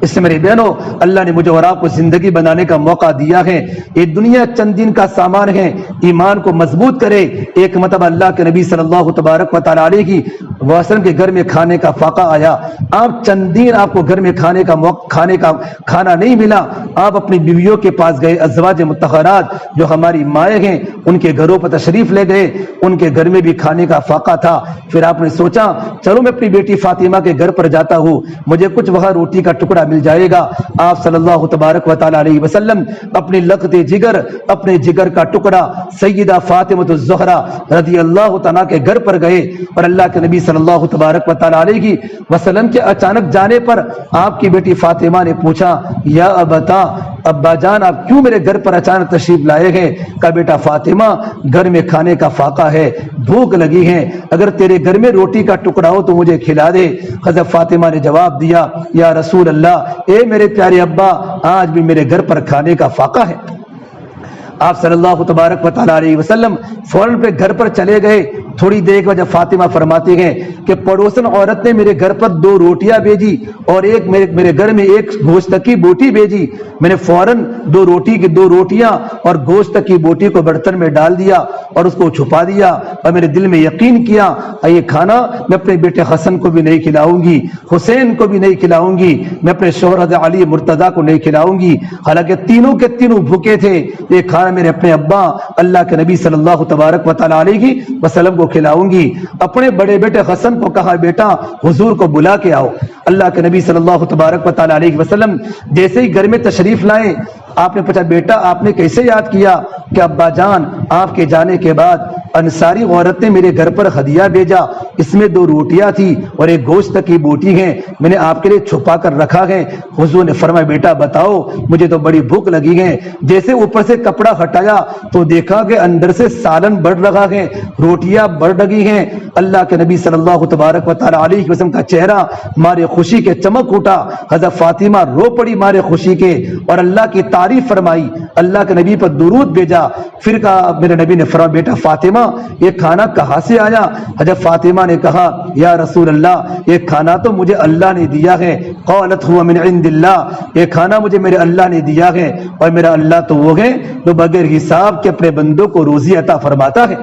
اس سے میری بہنوں, اللہ نے مجھے اور آپ کو زندگی بنانے کا موقع دیا ہے. یہ دنیا چند دن کا سامان ہے, ایمان کو مضبوط کرے. ایک مرتبہ اللہ کے نبی صلی اللہ تبارک و تعالی علیہ وسلم کے گھر میں کھانے کا فاقہ آیا. آپ چند دن آپ کو گھر میں کھانا نہیں ملا. آپ اپنی بیویوں کے پاس گئے, ازواج مطہرات جو ہماری مائیں ہیں ان کے گھروں پر تشریف لے گئے, ان کے گھر میں بھی کھانے کا فاقہ تھا. پھر آپ نے سوچا چلو میں اپنی بیٹی فاطمہ کے گھر پر جاتا ہوں, مجھے کچھ وہاں روٹی کا ٹکڑا مل جائے گا. آپ صلی اللہ تبارک و تعالی علیہ وسلم اپنی لقت جگر, اپنے جگر کا ٹکڑا سیدہ فاطمہ الزہرا رضی اللہ تعالیٰ کے گھر پر گئے. اور اللہ کے نبی صلی اللہ تبارک و تعالی علیہ وسلم کے اچانک جانے پر آپ کی بیٹی فاطمہ نے پوچھا, یا ابتا, ابا جان آپ کیوں میرے گھر پر اچانک تشریف لائے ہیں؟ کہا بیٹا فاطمہ گھر میں کھانے کا فاقہ ہے, بھوک لگی ہے, اگر تیرے گھر میں روٹی کا ٹکڑا ہو تو مجھے کھلا دے. حضرت فاطمہ نے جواب دیا, یا رسول اللہ, اے میرے پیارے ابا, آج بھی میرے گھر پر کھانے کا فاقہ ہے. آپ صلی اللہ تبارک و تعالی علیہ وسلم فوراً پہ گھر پر چلے گئے. تھوڑی دیر بعد جب فاطمہ فرماتی ہیں کہ پڑوسن عورت نے میرے گھر پر 2 روٹیاں بھیجی اور ایک میرے گھر میں ایک گوشت کی بوٹی بھیجی. میں نے فوراً 2 روٹیاں اور گوشت کی بوٹی کو برتن میں ڈال دیا اور اس کو چھپا دیا, اور میرے دل میں یقین کیا یہ کھانا میں اپنے بیٹے حسن کو بھی نہیں کھلاؤں گی, حسین کو بھی نہیں کھلاؤں گی, میں اپنے شوہر حضرت علی مرتضیٰ کو نہیں کھلاؤں گی. حالانکہ تینوں کے تینوں بھوکے تھے. یہ کھانا میرے اپنے ابا اللہ کے نبی صلی اللہ تبارک و تعالی علیہ وسلم کو کھلاؤں گی. اپنے بڑے بیٹے حسن کو کہا, بیٹا حضور کو بلا کے آؤ. اللہ کے نبی صلی اللہ تبارک و تعالی علیہ وسلم جیسے ہی گھر میں تشریف لائے, آپ نے پوچھا, بیٹا آپ نے کیسے یاد کیا؟ کہ ابا جان آپ کے جانے کے بعد انصاری عورت نے میرے گھر پر ہدیہ بھیجا, اس میں 2 روٹیاں تھی اور ایک گوشت کی بوٹی ہے, میں نے آپ کے لیے چھپا کر رکھا ہے. حضور نے فرمایا, بیٹا بتاؤ, مجھے تو بڑی بھوک لگی ہے. جیسے اوپر سے کپڑا ہٹایا تو دیکھا کہ اندر سے سالن بڑھ رہا ہے, روٹیاں بڑھ رہی ہیں. اللہ کے نبی صلی اللہ تبارک و تعالی علیہ وسلم کا چہرہ مارے خوشی کے چمک اٹھا. حضرت فاطمہ رو پڑی مارے خوشی کے اور اللہ کی تعریف فرمائی, اللہ کے نبی پر درود بھیجا. پھر کہا, میرے نبی نے فرمایا, بیٹا فاطمہ یہ کھانا کہاں سے آیا؟ حضرت فاطمہ نے کہا, یا رسول اللہ یہ کھانا تو مجھے اللہ نے دیا ہے. قالت هو من عند اللہ, یہ کھانا مجھے میرے اللہ نے دیا ہے, اور میرا اللہ تو وہ ہے جو بغیر حساب کے اپنے بندوں کو روزی عطا فرماتا ہے.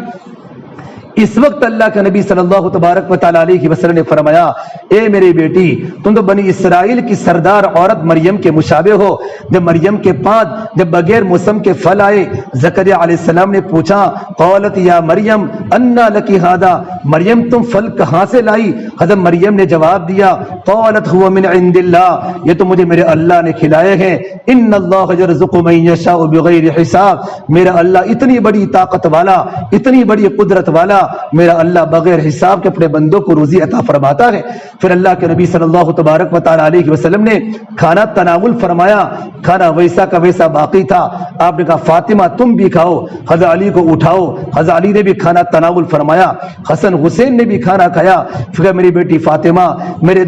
اس وقت اللہ کے نبی صلی اللہ تبارک و تعالی علیہ وسلم نے فرمایا, اے میری بیٹی, تم تو بنی اسرائیل کی سردار عورت مریم کے مشابہ ہو. جب مریم کے پاس جب بغیر موسم کے پھل آئے, زکریا علیہ السلام نے پوچھا, قالت یا مریم انا لکی ھذا, مریم تم پھل کہاں سے لائی؟ حضرت مریم نے جواب دیا, قالت هو من عند اللہ, یہ تو مجھے میرے اللہ نے کھلائے ہیں. ان اللہ یرزق من یشاء بغیر حساب, میرا اللہ اتنی بڑی طاقت والا, اتنی بڑی قدرت والا, میرا اللہ بغیر حساب کے اپنے بندوں کو روزی عطا فرماتا ہے. پھر اللہ کے نبی صلی اللہ تبارک و تعالی علیہ وسلم نے کھانا تناول فرمایا. کھانا ویسا کا ویسا باقی تھا. آپ نے کہا, فاطمہ تم بھی کھاؤ. حضرت علی کو اٹھاؤ. حضرت علی نے بھی کھانا تناول فرمایا. حسن حسین نے بھی کھانا کھایا. پھر میری بیٹی فاطمہ, میرے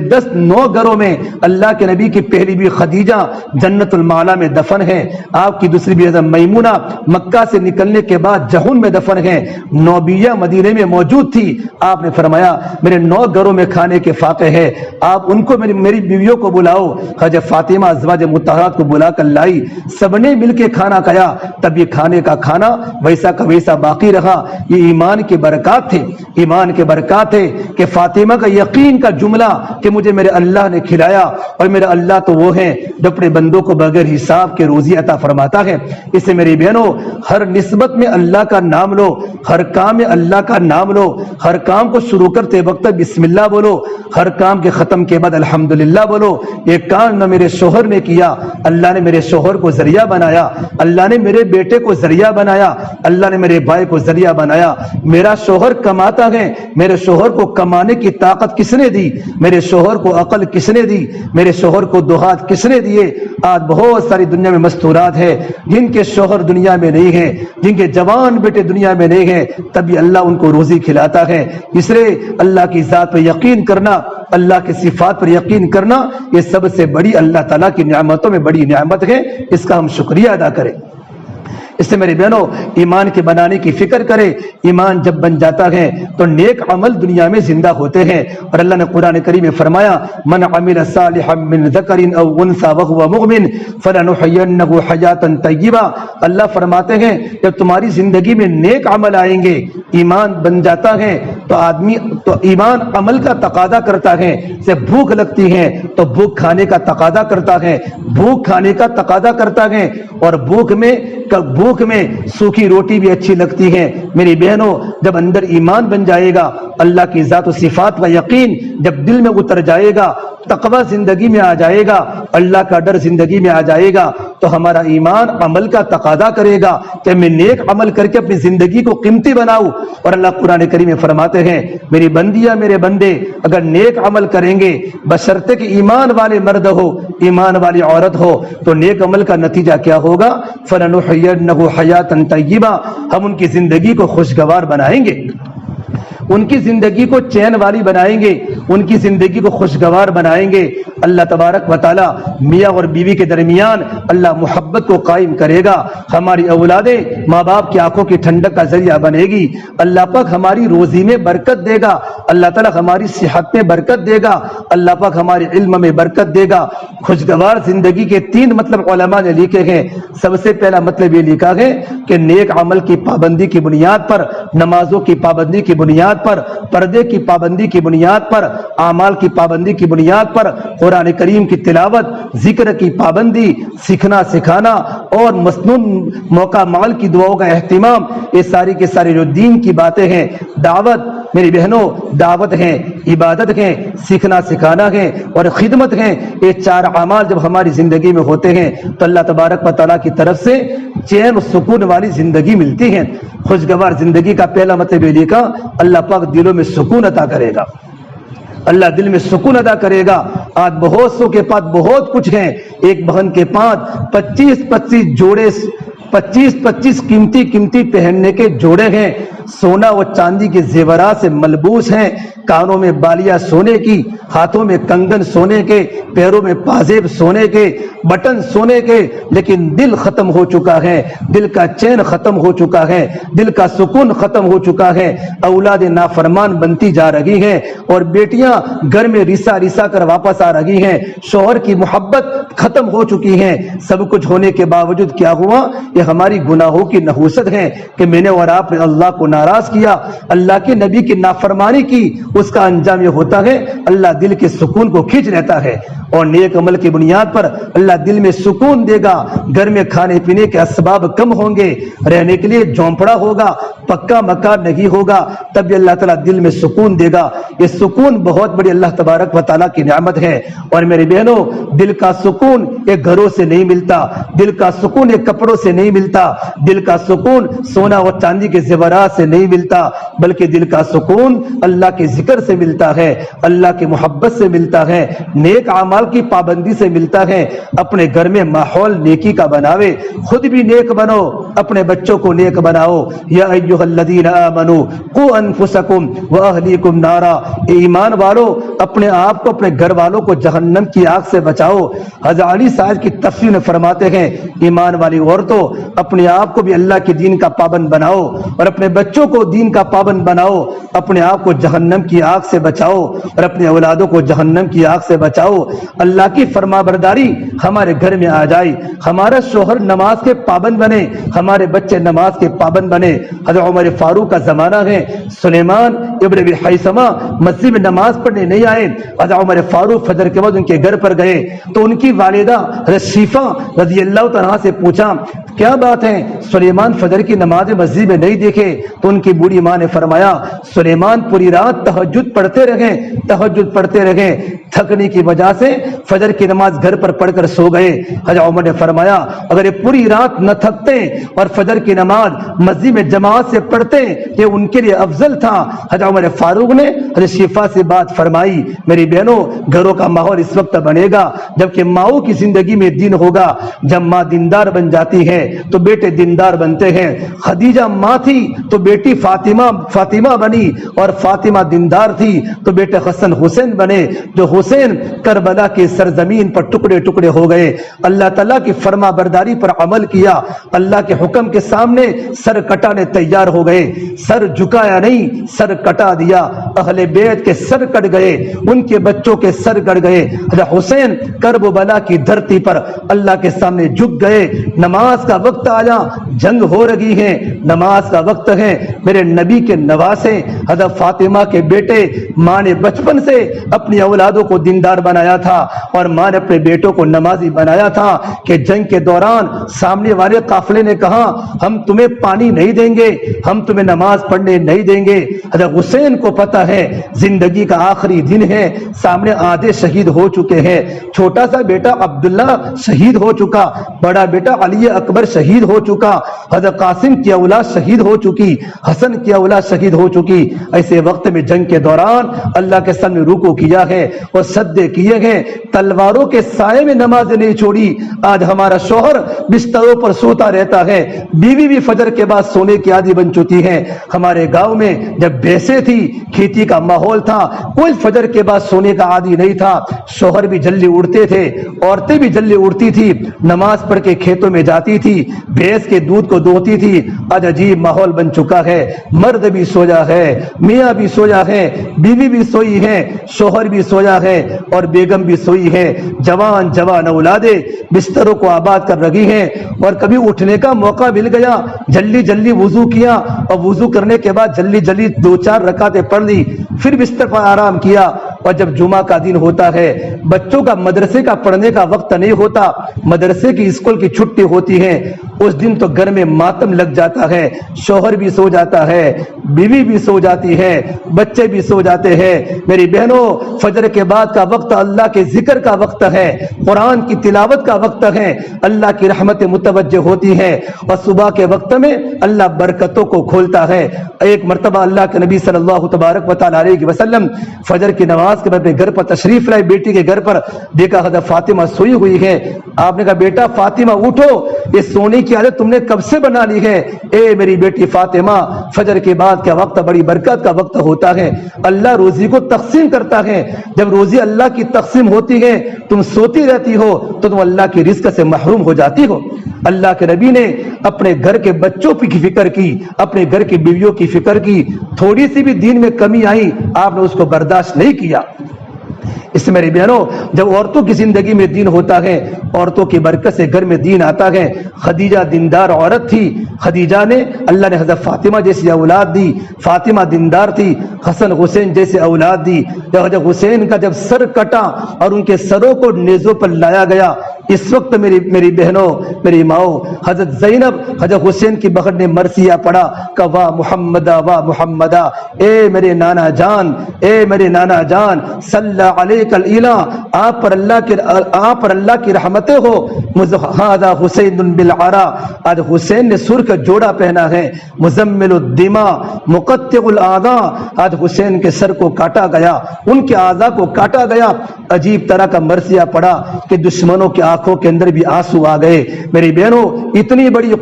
9 گھروں میں اللہ کے نبی کی پہلی بھی خدیجہ جنت المعلا میں دفن ہے. آپ کی دوسری بھی حضرت میمونہ مکہ سے نکلنے کے بعد جہن میں دفن ہے. 9 بیویاں مدینے میں موجود تھی. آپ نے فرمایا, میرے 9 گھروں میں کھانے کے فاقے ہے, آپ ان کو میری بیویوں کو بلاؤ. حضرت فاطمہ ازواج مطہرات کو بلا کر لائی. سب نے مل کے کھانا کھایا. تب یہ کھانے کا کھانا ویسا کا ویسا باقی رہا. یہ ایمان کی برکات تھے, ایمان کے برکات ہے کہ فاطمہ کا یقین کا جملہ کہ مجھے میرے اللہ نے کھلایا, اور میرا اللہ تو وہ ہے جو اپنے بندوں کو بغیر حساب کے روزی عطا فرماتا ہے. اس سے میری بہنوں, ہر نسبت میں اللہ کا نام لو, ہر کام میں اللہ کا کا نام لو، ہر کام کو شروع کرتے وقت بسم اللہ بولو، ہر کام کے ختم کے بعد الحمدللہ بولو۔ یہ کام نہ میرے شوہر نے کیا، اللہ نے میرے شوہر کو ذریعہ بنایا، اللہ نے میرے بیٹے کو ذریعہ بنایا، اللہ نے میرے بھائی کو ذریعہ بنایا۔ میرا شوہر کماتا ہے، میرے شوہر کو کمانے کی طاقت کس نے دی؟ میرے شوہر کو عقل کس نے دی؟ میرے شوہر کو دو ہاتھ کس نے دیے؟ آج بہت ساری دنیا میں مستورات ہے جن کے شوہر دنیا میں نہیں ہیں، جن کے جوان بیٹے دنیا میں نہیں ہیں، تبھی اللہ ان کو روزی کھلاتا ہے۔ اس لیے اللہ کی ذات پر یقین کرنا، اللہ کی صفات پر یقین کرنا، یہ سب سے بڑی اللہ تعالیٰ کی نعمتوں میں بڑی نعمت ہے، اس کا ہم شکریہ ادا کریں۔ اس سے میرے بہنوں ایمان کے بنانے کی فکر کرے۔ ایمان جب بن جاتا ہے تو نیک عمل دنیا میں زندہ ہوتے ہیں، اور اللہ نے قرآن کریم میں فرمایا من عمل صالحا من ذکر او انثى وهو مؤمن فلنحيينه حیاتا طیبہ۔ اللہ فرماتے ہیں جب تمہاری زندگی میں نیک عمل آئیں گے، ایمان بن جاتا ہے تو ایمان عمل کا تقاضا کرتا ہے۔ سے بھوک لگتی ہے تو بھوک کھانے کا تقاضا کرتا ہے، بھوک کھانے کا تقاضا کرتا ہے، اور بھوک میں سوکھی روٹی بھی اچھی لگتی ہے۔ میری بہنوں جب اندر ایمان بن جائے گا، اللہ کی ذات و صفات کا یقین جب دل میں اتر جائے گا، تقوی زندگی میں آ جائے گا، اللہ کا ڈر زندگی میں آ جائے گا، تو ہمارا ایمان عمل کا تقاضا کرے گا کہ میں نیک عمل کر کے اپنی زندگی کو قیمتی بناؤں۔ اور اللہ قرآن کریم میں فرماتے ہیں میری بندیاں میرے بندے اگر نیک عمل کریں گے، بشرطے کہ ایمان والے مرد ہو، ایمان والی عورت ہو، تو نیک عمل کا نتیجہ کیا ہوگا؟ فَلَنُحْيِيَنَّهُ حَيَاةً طَيِّبَةً، ہم ان کی زندگی کو خوشگوار بنائیں گے، ان کی زندگی کو چین والی بنائیں گے، ان کی زندگی کو خوشگوار بنائیں گے۔ اللہ تبارک و تعالی میاں اور بیوی کے درمیان اللہ محبت کو قائم کرے گا، ہماری اولادیں ماں باپ کی آنکھوں کی ٹھنڈک کا ذریعہ بنے گی، اللہ پاک ہماری روزی میں برکت دے گا، اللہ تعالیٰ ہماری صحت میں برکت دے گا، اللہ پاک ہمارے علم میں برکت دے گا۔ خوشگوار زندگی کے 3 مطلب علماء نے لکھے ہیں۔ سب سے پہلا مطلب یہ لکھا ہے کہ نیک عمل کی پابندی کی بنیاد پر، نمازوں کی پابندی کی بنیاد پر، پردے کی پابندی کی بنیاد پر، اعمال کی پابندی کی بنیاد پر، قرآن کریم کی تلاوت، ذکر کی پابندی، سیکھنا سکھانا اور مسنون موقع مال کی دعاؤں کا اہتمام، یہ ساری کے ساری جو دین کی باتیں ہیں، دعوت میری بہنوں دعوت ہیں، عبادت ہیں، سیکھنا سکھانا ہے اور خدمت ہیں، یہ 4 اعمال جب ہماری زندگی میں ہوتے ہیں تو اللہ تبارک و تعالیٰ کی طرف سے چین و سکون والی زندگی ملتی ہے۔ خوشگوار زندگی کا پہلا مطلب یہ لکھا اللہ پاک دلوں میں سکون عطا کرے گا، اللہ دل میں سکون ادا کرے گا۔ آج بہت سو کے پاس بہت کچھ ہیں، ایک بہن کے پاس 25 جوڑے 25 قیمتی پہننے کے جوڑے ہیں، سونا و چاندی کے زیورات سے ملبوس ہیں، کانوں میں بالیاں سونے کی، ہاتھوں میں کنگن سونے کے، پیروں میں پازیب سونے کے، بٹن سونے کے، لیکن دل ختم ہو چکا ہے، دل کا چین ختم ہو چکا ہے، دل کا سکون ختم ہو چکا ہے، اولاد نافرمان بنتی جا رہی ہیں، اور بیٹیاں گھر میں رسا کر واپس آ رہی ہیں، شوہر کی محبت ختم ہو چکی ہے۔ سب کچھ ہونے کے باوجود کیا ہوا؟ یہ ہماری گناہوں کی نحوست ہے کہ میں نے اور آپ نے اللہ کو ناراض کیا، اللہ کے نبی کی نافرمانی کی، اس کا انجام یہ ہوتا ہے اللہ دل کے سکون کو کھینچ لیتا ہے، اور نیک عمل کی بنیاد پر اللہ دل میں سکون دے گا، گھر میں کھانے پینے کے اسباب کم ہوں گے، رہنے کے لیے جھونپڑا ہوگا، پکا مکان نہیں ہوگا، تب بھی اللہ تعالیٰ دل میں سکون دے گا۔ یہ سکون بہت بڑی اللہ تبارک و تعالیٰ کی نعمت ہے، اور میرے بہنوں دل کا سکون ایک گھروں سے نہیں ملتا، دل کا سکون ایک کپڑوں سے نہیں ملتا، دل کا سکون سونا اور چاندی کے زیورات سے نہیں ملتا، بلکہ دل کا سکون اللہ کے ذکر سے ملتا ہے، اللہ کی محبت سے ملتا ہے، نیک اعمال کی پابندی سے ملتا ہے۔ اپنے گھر میں ماحول نیکی کا بناوے، خود بھی نیک بنو، اپنے بچوں کو نیک بناؤ۔ یا ایھا الذین آمنوا قوا انفسکم واہلیکم نارا، ایمان والو اپنے آپ کو اپنے گھر والوں کو جہنم کی آگ سے بچاؤ۔ حضرت علی صاحب کی تفسیر میں فرماتے ہیں ایمان والی عورتوں اپنے آپ کو بھی اللہ کے دین کا پابند بناؤ، اور اپنے بچوں کو دین کا پابند بناؤ، اپنے آپ کو جہنم کی آگ سے بچاؤ اور اپنے اولادوں کو جہنم کی آگ سے بچاؤ۔ اللہ کی فرما برداری ہمارے گھر میں آ جائے، ہمارا شوہر نماز کے پابند بنے، ہمارے بچے نماز کے پابند بنے۔ حضرت عمر فاروق کا زمانہ ہے، سلیمان ابن ابی حیثمہ مسجد میں نماز پڑھنے نہیں آئے، حضرت عمر فاروق فجر کے وقت ان کے گھر پر گئے تو ان کی والدہ حضرت شیفہ رضی اللہ تعالیٰ سے پوچھا کیا بات ہے، سلیمان فجر کی نماز مسجد میں نہیں دیکھے؟ تو ان کی بوڑھی ماں نے فرمایا سلیمان پوری رات تہجد پڑھتے رہے، تھکنے کی وجہ سے فجر کی نماز گھر پر پڑھ کر سو گئے۔ حضرت عمر نے فرمایا اگر یہ پوری رات نہ تھکتے اور فجر کی نماز مسجد میں جماعت سے پڑھتے یہ ان کے لیے افضل تھا۔ حضرت عمر فاروق نے حضرت شفا سے بات فرمائی، میری بہنوں گھروں کا ماحول اس وقت بنے گا جبکہ ماؤں کی زندگی میں دین ہوگا۔ جب ماں دیندار بن جاتی ہے تو بیٹے دیندار بنتے ہیں۔ خدیجہ ماں تھی تو بیٹی فاطمہ بنی، اور فاطمہ دیندار تھی تو بیٹے حسن حسین بنے، جو حسین کربلا کی سرزمین پر ٹکڑے ٹکڑے ہو گئے۔ اللہ تعالیٰ کی فرما برداری پر عمل کیا، اللہ کے حکم کے سامنے سر کٹانے تیار ہو گئے، سر جھکایا نہیں، سر کٹا دیا۔ اہل بیت کے سر کٹ گئے، ان کے بچوں کے سر کٹ گئے۔ حضرت حسین کربلا کی دھرتی پر اللہ کے سامنے جھک گئے۔ نماز کا وقت آیا، جنگ ہو رہی ہے، نماز کا وقت ہے۔ میرے نبی کے نواسے حضرت فاطمہ کے بیٹے، ماں نے بچپن سے اپنی اولادوں کو دیندار بنایا تھا اور ماں نے اپنے بیٹوں کو نمازی بنایا تھا کہ جنگ کے دوران سامنے والے قافلے نے کہا ہم تمہیں پانی نہیں دیں گے، ہم تمہیں نماز پڑھنے نہیں دیں گے۔ حضرت حسین کو پتا ہے زندگی کا آخری دن ہے، سامنے آدھے شہید ہو چکے ہیں، چھوٹا سا بیٹا عبداللہ شہید ہو چکا، بڑا بیٹا علی اکبر شہید ہو چکا، حضرت قاسم کی اولاد شہید ہو چکی، حسن کی اولاد شہید ہو چکی۔ ایسے وقت میں جنگ کے دوران اللہ کے سامنے رکوع کیا ہے اور سجدے کیے ہیں، تلواروں کے سائے میں نماز نہیں چھوڑی۔ آج ہمارا شوہر بستروں پر سوتا رہتا ہے، بیوی بھی فجر کے بعد سونے کی عادی بن چکی ہے۔ ہمارے گاؤں میں جب بیسے تھی، کھیتی کا ماحول تھا، کوئی فجر کے بعد سونے کا عادی نہیں تھا، شوہر بھی جلدی اٹھتے تھے، عورتیں بھی جلدی اٹھتی تھی، نماز پڑھ کے کھیتوں میں جاتی تھی، بھینس کے دودھ کو دوہتی تھی۔ آج عجیب ماحول بن چکا ہے، مرد بھی سویا ہے، میاں بھی سویا ہے، بیوی بھی سوئی ہے، شوہر بھی سویا ہے اور بیگم بھی سوئی ہے۔ جوان اولادیں بستروں کو آباد کر رہی ہیں، اور کبھی اٹھنے کا موقع مل گیا جلدی وضو کیا، اور وضو کرنے کے بعد جلدی 2-4 رکعتیں پڑھ لی، پھر بستر پر آرام کیا۔ اور جب جمعہ کا دن ہوتا ہے، بچوں کا مدرسے کا پڑھنے کا وقت نہیں ہوتا، مدرسے کی اسکول کی چھٹی ہوتی ہے، اس دن تو گھر میں ماتم لگ جاتا ہے، شوہر بھی سو جاتا ہے، بیوی بھی سو جاتی ہے، بچے بھی سو جاتے ہیں۔ میری بہنوں فجر کے بعد کا وقت اللہ کے ذکر کا وقت ہے، قرآن کی تلاوت کا وقت ہے، اللہ کی رحمتیں متوجہ ہوتی ہیں، اور صبح کے وقت میں اللہ برکتوں کو کھولتا ہے۔ ایک مرتبہ اللہ کے نبی صلی اللہ تبارک و تعالی علیہ وسلم فجر کی نماز کے بعد گھر پر تشریف لائے، بیٹی کے گھر پر دیکھا حضرت فاطمہ سوئی ہوئی ہے۔ آپ نے کہا بیٹا فاطمہ اٹھو، یہ سونے کی عادت تم نے کب سے بنا لی ہے؟ اے میری بیٹی فاطمہ، فجر کے بعد کا وقت بڑی برکت کا وقت ہوتا ہے، اللہ روزی کو تقسیم کرتا ہے، جب روزی اللہ کی تقسیم ہوتی ہے تم سوتی رہتی ہو تو تم اللہ کی رزق سے محروم ہو جاتی ہو۔ اللہ کے نبی نے اپنے گھر کے بچوں کی فکر کی، اپنے گھر کی بیویوں کی فکر کی، تھوڑی سی بھی دین میں کمی آئی آپ نے اس کو برداشت نہیں کیا۔ اس سے میری بہنوں جب عورتوں کی زندگی میں دین ہوتا ہے، عورتوں کی برکت سے گھر میں دین آتا ہے۔ خدیجہ دیندار عورت تھی، خدیجہ نے اللہ نے حضرت فاطمہ جیسی اولاد دی، فاطمہ دیندار تھی، حسن حسین جیسے اولاد دی۔ جب حضرت حسین کا جب سر کٹا اور ان کے سروں کو نیزوں پر لایا گیا، اس وقت میری بہنوں میری ماؤں حضرت زینب حضرت حسین کی بغل نے مرثیہ پڑھا کہ واہ محمدہ واہ محمدہ، اے میرے نانا جان، اے میرے نانا جان، صلی علیک الالہ، آپ پر اللہ کی رحمتیں ہو، ھذا حسین بالعرا، آج حسین نے سر کا جوڑا پہنا ہے، مزمل الدماء مقطع الاعضاء، آج حسین کے سر کو کاٹا گیا، ان کے اعضاء کو کاٹا گیا۔ عجیب طرح کا مرثیہ پڑھا کہ دشمنوں کے آنکھوں کے اندر بھی آنسو آ گئے۔ میری بہنوں اتنی بڑی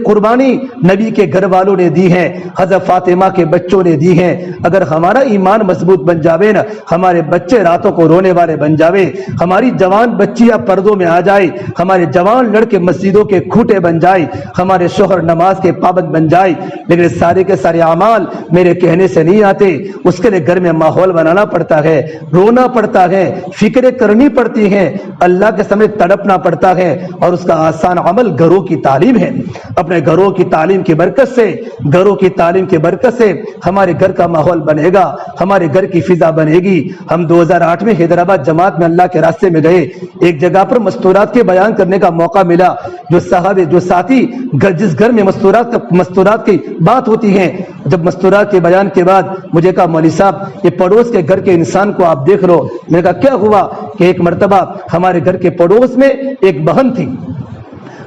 قربانی نبی کے گھر والوں نے دی ہے، حضرت فاطمہ کے بچوں نے دی ہے۔ اگر ہمارا ایمان مضبوط بن جاوے نا، ہمارے بچے راتوں کو رونے والے بن جاوے، ہماری جوان بچیاں پردوں میں آ جائے، ہمارے جوان لڑکے مسجدوں کے کھوٹے بن جائے، ہمارے شوہر نماز کے پابند بن جائے، لیکن سارے کے سارے اعمال میرے کہنے سے نہیں آتے، اس کے لیے گھر میں ماحول بنانا پڑتا ہے، رونا پڑتا ہے، فکریں کرنی پڑتی ہیں۔ اللہ کے سامنے تڑپنا پڑتا ہے، اور اس کا آسان عمل گھروں کی تعلیم ہے۔ اپنے گھروں کی تعلیم کی برکت سے، گھروں کی تعلیم کی برکت سے ہمارے گھر کا ماحول بنے گا، ہمارے گھر کی فضا بنے گی۔ ہم 2008 میں حیدرآباد جماعت میں اللہ کے راستے میں گئے، ایک جگہ پر مستورات کے بیان کرنے کا موقع ملا۔ جو صحابے، جو ساتھی جس گھر میں مستورات کی بات ہوتی ہے، جب مستورات کے بیان کے بعد مجھے کہا مولوی صاحب یہ پڑوس کے گھر کے انسان کو آپ دیکھ لو۔ میں نے کہا کیا ہوا؟ کہ ایک مرتبہ ہمارے گھر کے پڑوس میں ایک بہن تھی،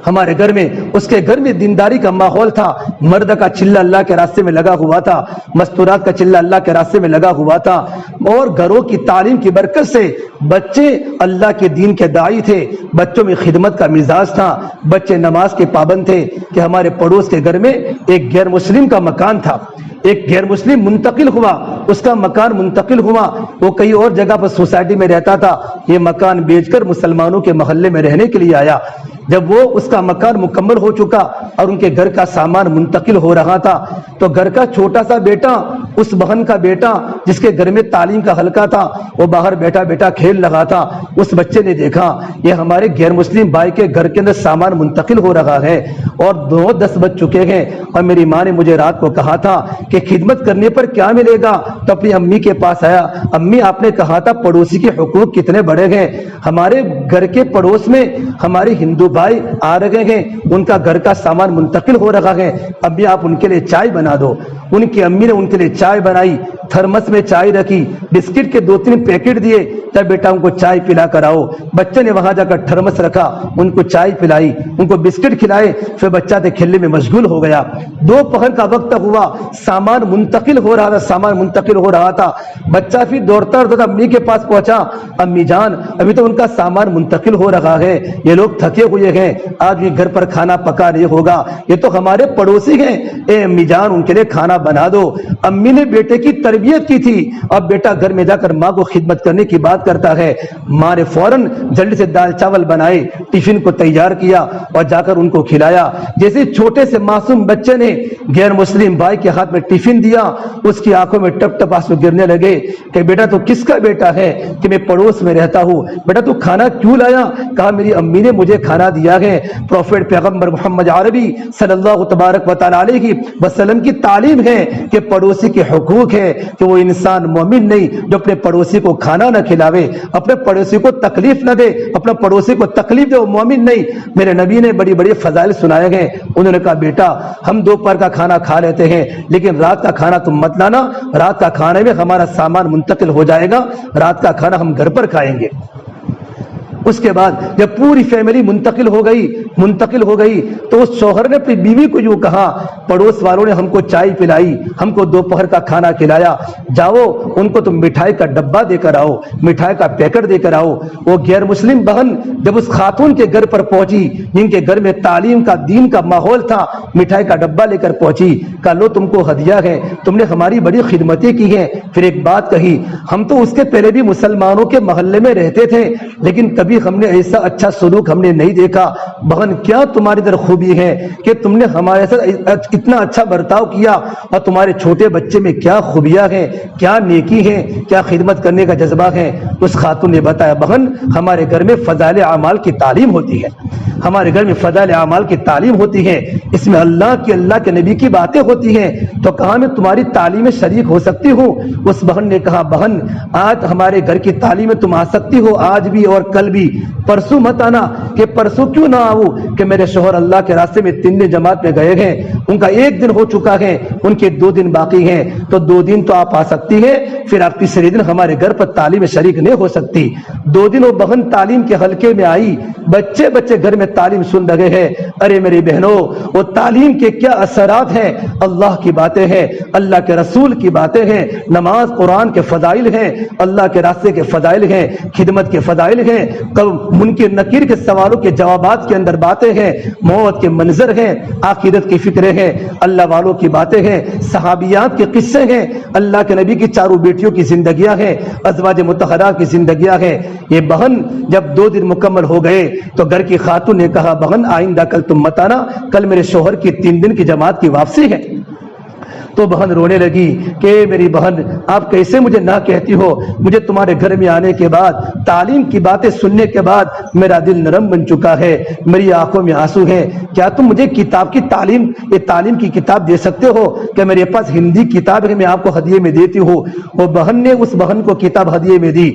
ہمارے گھر میں، اس کے گھر میں دینداری کا ماحول تھا، مرد کا چلہ اللہ کے راستے میں لگا ہوا تھا، مستورات کا چلہ اللہ کے راستے میں لگا ہوا تھا، اور گھروں کی تعلیم کی برکت سے بچے اللہ کے دین کے داعی تھے، بچوں میں خدمت کا مزاج تھا، بچے نماز کے پابند تھے۔ کہ ہمارے پڑوس کے گھر میں ایک غیر مسلم کا مکان تھا، ایک غیر مسلم منتقل ہوا، اس کا مکان منتقل ہوا، وہ کئی اور جگہ پر سوسائٹی میں رہتا تھا، یہ مکان بیچ کر مسلمانوں کے محلے میں رہنے کے لیے آیا۔ جب وہ اس کا مکان مکمل ہو چکا اور ان کے گھر کا سامان منتقل ہو رہا تھا، تو گھر کا چھوٹا سا بیٹا، اس بہن کا بیٹا جس کے گھر میں تعلیم کا حلقہ تھا، وہ باہر بیٹھا بیٹھا کھیل رہا تھا۔ اس بچے نے دیکھا یہ ہمارے غیر مسلم بھائی کے گھر کے اندر سامان منتقل ہو رہا ہے، اور 9-10 بج چکے ہیں، اور میری ماں نے مجھے رات کو کہا تھا کہ خدمت کرنے پر کیا ملے گا، تو اپنی امی کے پاس آیا۔ امی آپ نے کہا تھا پڑوسی کے حقوق کتنے بڑے ہیں، ہمارے گھر کے پڑوس میں ہمارے ہندو بھائی آ رہے ہیں، ان کا گھر کا سامان منتقل ہو رہا ہے، ابھی آپ ان کے لیے چائے بنا دو۔ ان کی امی نے ان کے لیے چائے بنائی، تھرمس میں چائے رکھی، بسکٹ کے 2-3 پیکٹ دیے، تب بیٹا ان کو چائے پلا کر آؤ۔ بچے نے وہاں جا کر تھرمس رکھا، ان کو چائے پلائی، ان کو بسکٹ کھلائے، پھر بچہ تو کھیلنے میں مشغول ہو گیا۔ دوپہر کا وقت ہوا، سامان منتقل ہو رہا تھا، بچہ پھر دوڑتا امی کے پاس پہنچا، امی جان ابھی تو ان کا سامان منتقل ہو رہا ہے، یہ لوگ تھکے ہوئے ہیں، آج بھی گھر پر کھانا پکا نہیں ہوگا، یہ تو ہمارے پڑوسی ہیں، اے امی جان ان کے لیے کھانا بنا دو۔ امی نے بیٹے کی تربیت کی تھی، اب بیٹا گھر میں جا کر ماں کو خدمت کرنے کی بات کرتا ہے، ماں نے فوراً جلدی سے دال چاول بنائے، ٹفن کو تیار کیا اور جا کر ان کو کھلایا۔ جیسے چھوٹے سے معصوم بچے نے غیر مسلم بھائی کے ہاتھ میں ٹفن دیا، اس کی آنکھوں میں ٹپ ٹپ آنسو گرنے لگے کہ بیٹا تو کس کا بیٹا ہے کہ میں پڑوس میں رہتا ہوں، بیٹا تو کھانا کیوں لایا؟ کہا میری امی نے مجھے کھانا دیا ہے۔ پروفیٹ پیغمبر محمد عربی صلی اللہ تبارک و تعالی علیہ وسلم کی تعلیم ہے کہ پڑوسی کے حقوق ہے، کہ وہ انسان مومن نہیں جو اپنے پڑوسی کو کھانا نہ کھلاوے، اپنے پڑوسی کو تکلیف نہ دے، اپنے پڑوسی کو تکلیف دے، وہ مومن نہیں۔ میرے نبی نے بڑی بڑی فضائل سنائے ہیں، انہوں نے کہا بیٹا ہم دوپہر کا کھانا کھا لیتے ہیں، لیکن رات کا کھانا تم مت لانا، رات کا کھانے میں ہمارا سامان منتقل ہو جائے گا، رات کا کھانا ہم گھر پر کھائیں گے۔ اس کے بعد جب پوری فیملی منتقل ہو گئی تو اس شوہر نے اپنی بیوی کو یوں کہا، پڑوس والوں نے ہم کو چائے پلائی، ہم کو دوپہر کا کھانا کھلایا، جاؤ ان کو تم مٹھائی کا ڈبہ دے کر آؤ، مٹھائی کا پیکٹ دے کر آؤ۔ وہ غیر مسلم بہن جب اس خاتون کے گھر پر پہنچی جن کے گھر میں تعلیم کا دین کا ماحول تھا، مٹھائی کا ڈبہ لے کر پہنچی، کہا لو تم کو ہدیہ ہے، تم نے ہماری بڑی خدمتیں کی ہیں۔ پھر ایک بات کہی، ہم تو اس کے پہلے بھی مسلمانوں کے محلے میں رہتے تھے، لیکن کبھی ہم نے ایسا اچھا سلوک ہم نے نہیں دیکھا، بہن کیا تمہاری در خوبی ہے کہ تم نے ہمارے ساتھ اتنا اچھا برتاؤ کیا، اور تمہارے چھوٹے بچے میں کیا خوبیاں ہیں، کیا نیکی ہے، کیا خدمت کرنے کا جذبہ ہے۔ اس خاتون نے بتایا بہن ہمارے گھر میں فضائل اعمال کی تعلیم ہوتی ہے، ہمارے گھر میں فضائل اعمال کی تعلیم ہوتی ہے، اس میں اللہ کے نبی کی باتیں ہوتی ہیں، تو کہا میں تمہاری تعلیم میں شریک ہو سکتی ہوں؟ اس بہن نے کہا بہن آج ہمارے گھر کی تعلیم میں تم آ سکتی ہو، آج بھی اور کل بھی، پرسوں مت آنا۔ کہ پرسوں کیوں نہ آؤں؟ کہ میرے شوہر اللہ کے راستے میں 3 دن جماعت میں گئے ہیں، ان کا 1 دن ہو چکا ہے، ان کے 2 دن باقی ہیں، تو 2 دن تو آپ آ سکتی ہیں، پھر آپ تیسرے دن ہمارے گھر پر تعلیم میں شریک نہیں ہو سکتی۔ 2 دن وہ بہن تعلیم کے حلقے میں آئی، بچے گھر میں تعلیم سن رہے ہیں۔ ارے میری بہنوں، وہ تعلیم کے کیا اثرات ہیں، اللہ کی باتیں ہیں، اللہ کے رسول کی باتیں ہیں، نماز قرآن کے فضائل ہیں، اللہ کے راستے کے فضائل ہیں، خدمت کے فضائل ہیں، منکر نکیر کے سوالوں کے جوابات کے اندر باتیں ہیں، موت کے منظر ہیں، آخرت کی فکریں ہیں، اللہ والوں کی باتیں ہیں، صحابیات کے قصے ہیں، اللہ کے نبی کی 4 بیٹیوں کی زندگیاں ہیں، ازواج مطہرات کی زندگیاں ہیں۔ یہ بہن جب 2 دن مکمل ہو گئے تو گھر کی خاتون نے کہا بہن آئندہ کل تم مت آنا، کل میرے شوہر کی 3 دن کی جماعت کی واپسی ہے۔ تو بہن رونے لگی کہ میری بہن آپ کیسے مجھے نہ کہتی ہو، مجھے تمہارے گھر میں آنے کے بعد تعلیم کی باتیں سننے کے بعد میرا دل نرم بن چکا ہے، میری آنکھوں میں آنسو ہے، کیا تم مجھے کتاب کی تعلیم کی کتاب دے سکتے ہو کہ میرے پاس ہندی کتاب ہے، میں آپ کو ہدیے میں دیتی ہوں۔ وہ بہن نے اس بہن کو کتاب ہدیے میں دی،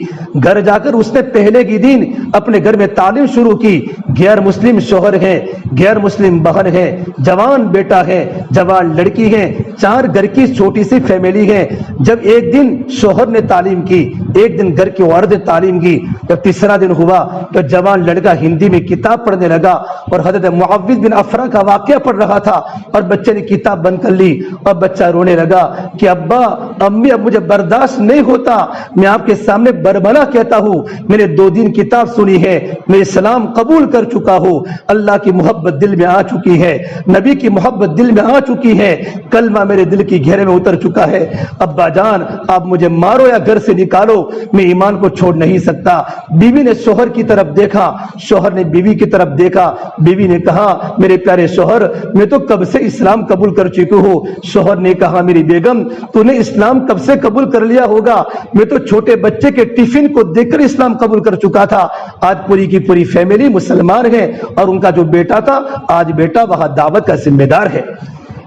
گھر جا کر اس نے پہلے کی دن اپنے گھر میں تعلیم شروع کی۔ غیر مسلم شوہر ہے، غیر مسلم بہن ہے، جوان بیٹا ہے، جوان لڑکی ہے، 4 گھر کی چھوٹی سی فیملی ہے۔ جب ایک دن شوہر نے تعلیم کی، ایک دن گھر کی عورت نے تعلیم کی، جب تیسرا دن ہوا تو جوان لڑکا ہندی میں کتاب پڑھنے لگا اور حضرت معوذ بن افرا کا واقعہ پڑھ رہا تھا اور بچے نے کتاب بند کر لی اور بچہ رونے لگا کہ ابا امی اب مجھے برداشت نہیں ہوتا، میں آپ کے سامنے بربلا کہتا ہوں، میں نے 2 دن کتاب سنی ہے، میں اسلام قبول کر چکا ہوں، اللہ کی محبت دل میں آ چکی ہے، نبی کی محبت دل میں آ چکی ہے، کلمہ میرے دل کی گہرے میں اتر چکا ہے، ابا جان آپ مجھے مارو یا گھر سے نکالو، میں ایمان کو چھوڑ نہیں سکتا۔ بیوی نے شوہر کی طرف دیکھا، شوہر نے بیوی کی طرف دیکھا، بیوی نے کہا میرے پیارے شوہر میں تو کب سے اسلام قبول کر چکی ہوں۔ شوہر نے کہا میری بیگم تو نے اسلام کب سے قبول کر لیا ہوگا، میں تو چھوٹے بچے کے ٹفن کو دیکھ کر اسلام قبول کر چکا تھا، آج پوری کی پوری فیملی مسلمان ہے اور ان کا جو بیٹا تھا آج بیٹا وہاں دعوت کا ذمہ دار ہے۔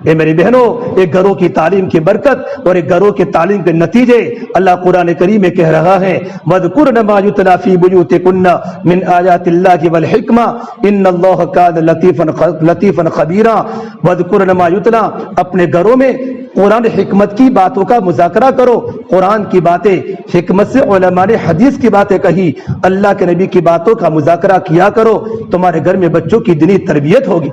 اے میری بہنوں، ایک گھروں کی تعلیم کی برکت اور ایک گھروں کی تعلیم کے نتیجے اللہ قرآن کریم میں کہہ رہا ہے وَاذْكُرْنَ مَا يُتْلَىٰ فِي بُيُوتِكُنَّ مِنْ آيَاتِ اللَّهِ وَالْحِكْمَةِ إِنَّ اللَّهَ كَانَ لَطِيفًا خَبِيرًا۔ وَاذْكُرْنَ مَا يُتْلَىٰ، اپنے گھروں میں قرآن حکمت کی باتوں کا مذاکرہ کرو، قرآن کی باتیں، حکمت سے علماء نے حدیث کی باتیں کہی، اللہ کے نبی کی باتوں کا مذاکرہ کیا کرو، تمہارے گھر میں بچوں کی دینی تربیت ہوگی،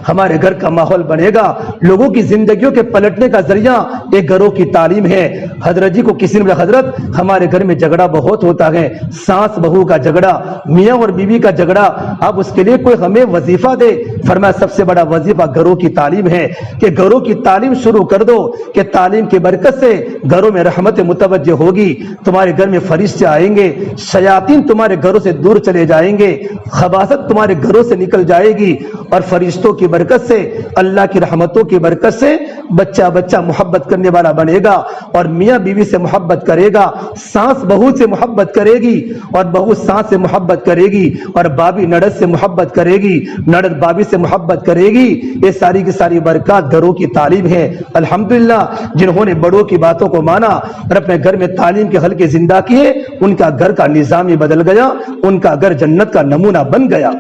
ہمارے گھر کا ماحول بنے گا، لوگوں کی زندگیوں کے پلٹنے کا ذریعہ ایک گھروں کی تعلیم ہے۔ حضرت جی کو کسی نے بولا حضرت ہمارے گھر میں جھگڑا بہت ہوتا ہے، ساس بہو کا جھگڑا، میاں اور بیوی کا جھگڑا، آپ اس کے لیے کوئی ہمیں وظیفہ دے۔ فرمایا سب سے بڑا وظیفہ گھروں کی تعلیم ہے کہ گھروں کی تعلیم شروع کر دو کہ تعلیم کی برکت سے گھروں میں رحمت متوجہ ہوگی، تمہارے گھر میں فرشتے آئیں گے، شیاطین تمہارے گھروں سے دور چلے جائیں گے، خباثت تمہارے گھروں سے نکل جائے گی، اور فرشتوں کی برکت سے، اللہ کی رحمتوں کی برکت سے بچہ محبت کرنے والا بنے گا اور میاں بیوی سے محبت کرے گا، ساس بہو سے محبت کرے گی اور بہو ساس سے محبت کرے گی اور بابی نڑد سے محبت کرے گی، نڑد بابی سے محبت کرے گی۔ یہ ساری کی ساری برکات گھروں کی تعلیم ہے۔ الحمدللہ جنہوں نے بڑوں کی باتوں کو مانا اور اپنے گھر میں تعلیم کے حلقے زندہ کیے، ان کا گھر کا نظام ہی بدل گیا، ان کا گھر جنت کا نمونہ بن گیا۔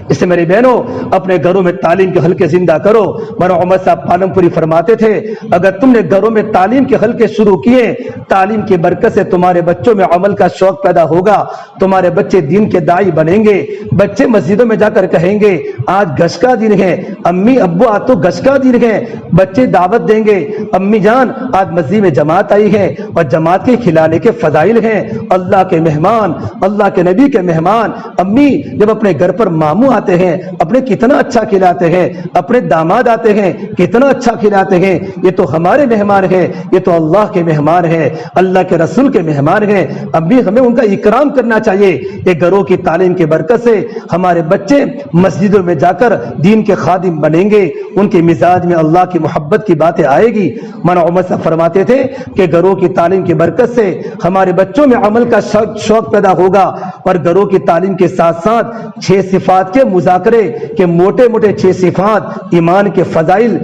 اس سے میری بہنوں اپنے گھروں میں تعلیم کے حلقے زندہ کرو۔ مولانا عمر صاحب پالم پوری فرماتے تھے اگر تم نے گھروں میں تعلیم کے حلقے شروع کیے، تعلیم کی برکت سے تمہارے بچوں میں عمل کا شوق پیدا ہوگا، تمہارے بچے دین کے داعی بنیں گے، بچے مسجدوں میں جا کر کہیں گے آج گش کا دن ہے، امی ابو آج تو گش کا دن ہے، بچے دعوت دیں گے امی جان آج مسجد میں جماعت آئی ہے اور جماعت کے کھلانے کے فضائل ہیں، اللہ کے مہمان، اللہ کے نبی کے مہمان، امی جب اپنے گھر پر ماموں آتے ہیں اپنے کتنا اچھا کھلاتے ہیں، اپنے داماد آتے ہیں کتنا اچھا کھلاتے ہیں، یہ تو ہمارے مہمان ہیں، یہ تو اللہ کے مہمان ہیں، اللہ کے رسول کے مہمان ہیں، امی ہمیں ان کا اکرام کرنا چاہیے۔ یہ گھروں کی تعلیم کی برکت سے ہمارے بچے مسجدوں میں جا کر دین کے خادم بنیں گے، ان کے مزاج میں اللہ کی محبت کی باتیں آئے گی۔ مولانا عمر صاحب فرماتے تھے کہ گھروں کی تعلیم کی برکت سے ہمارے بچوں میں عمل کا شوق پیدا ہوگا، اور گھروں کی تعلیم کے ساتھ ساتھ 6 صفات کے مذاکرے کہ موٹے موٹے 6 صفات، ایمان کے فضائل،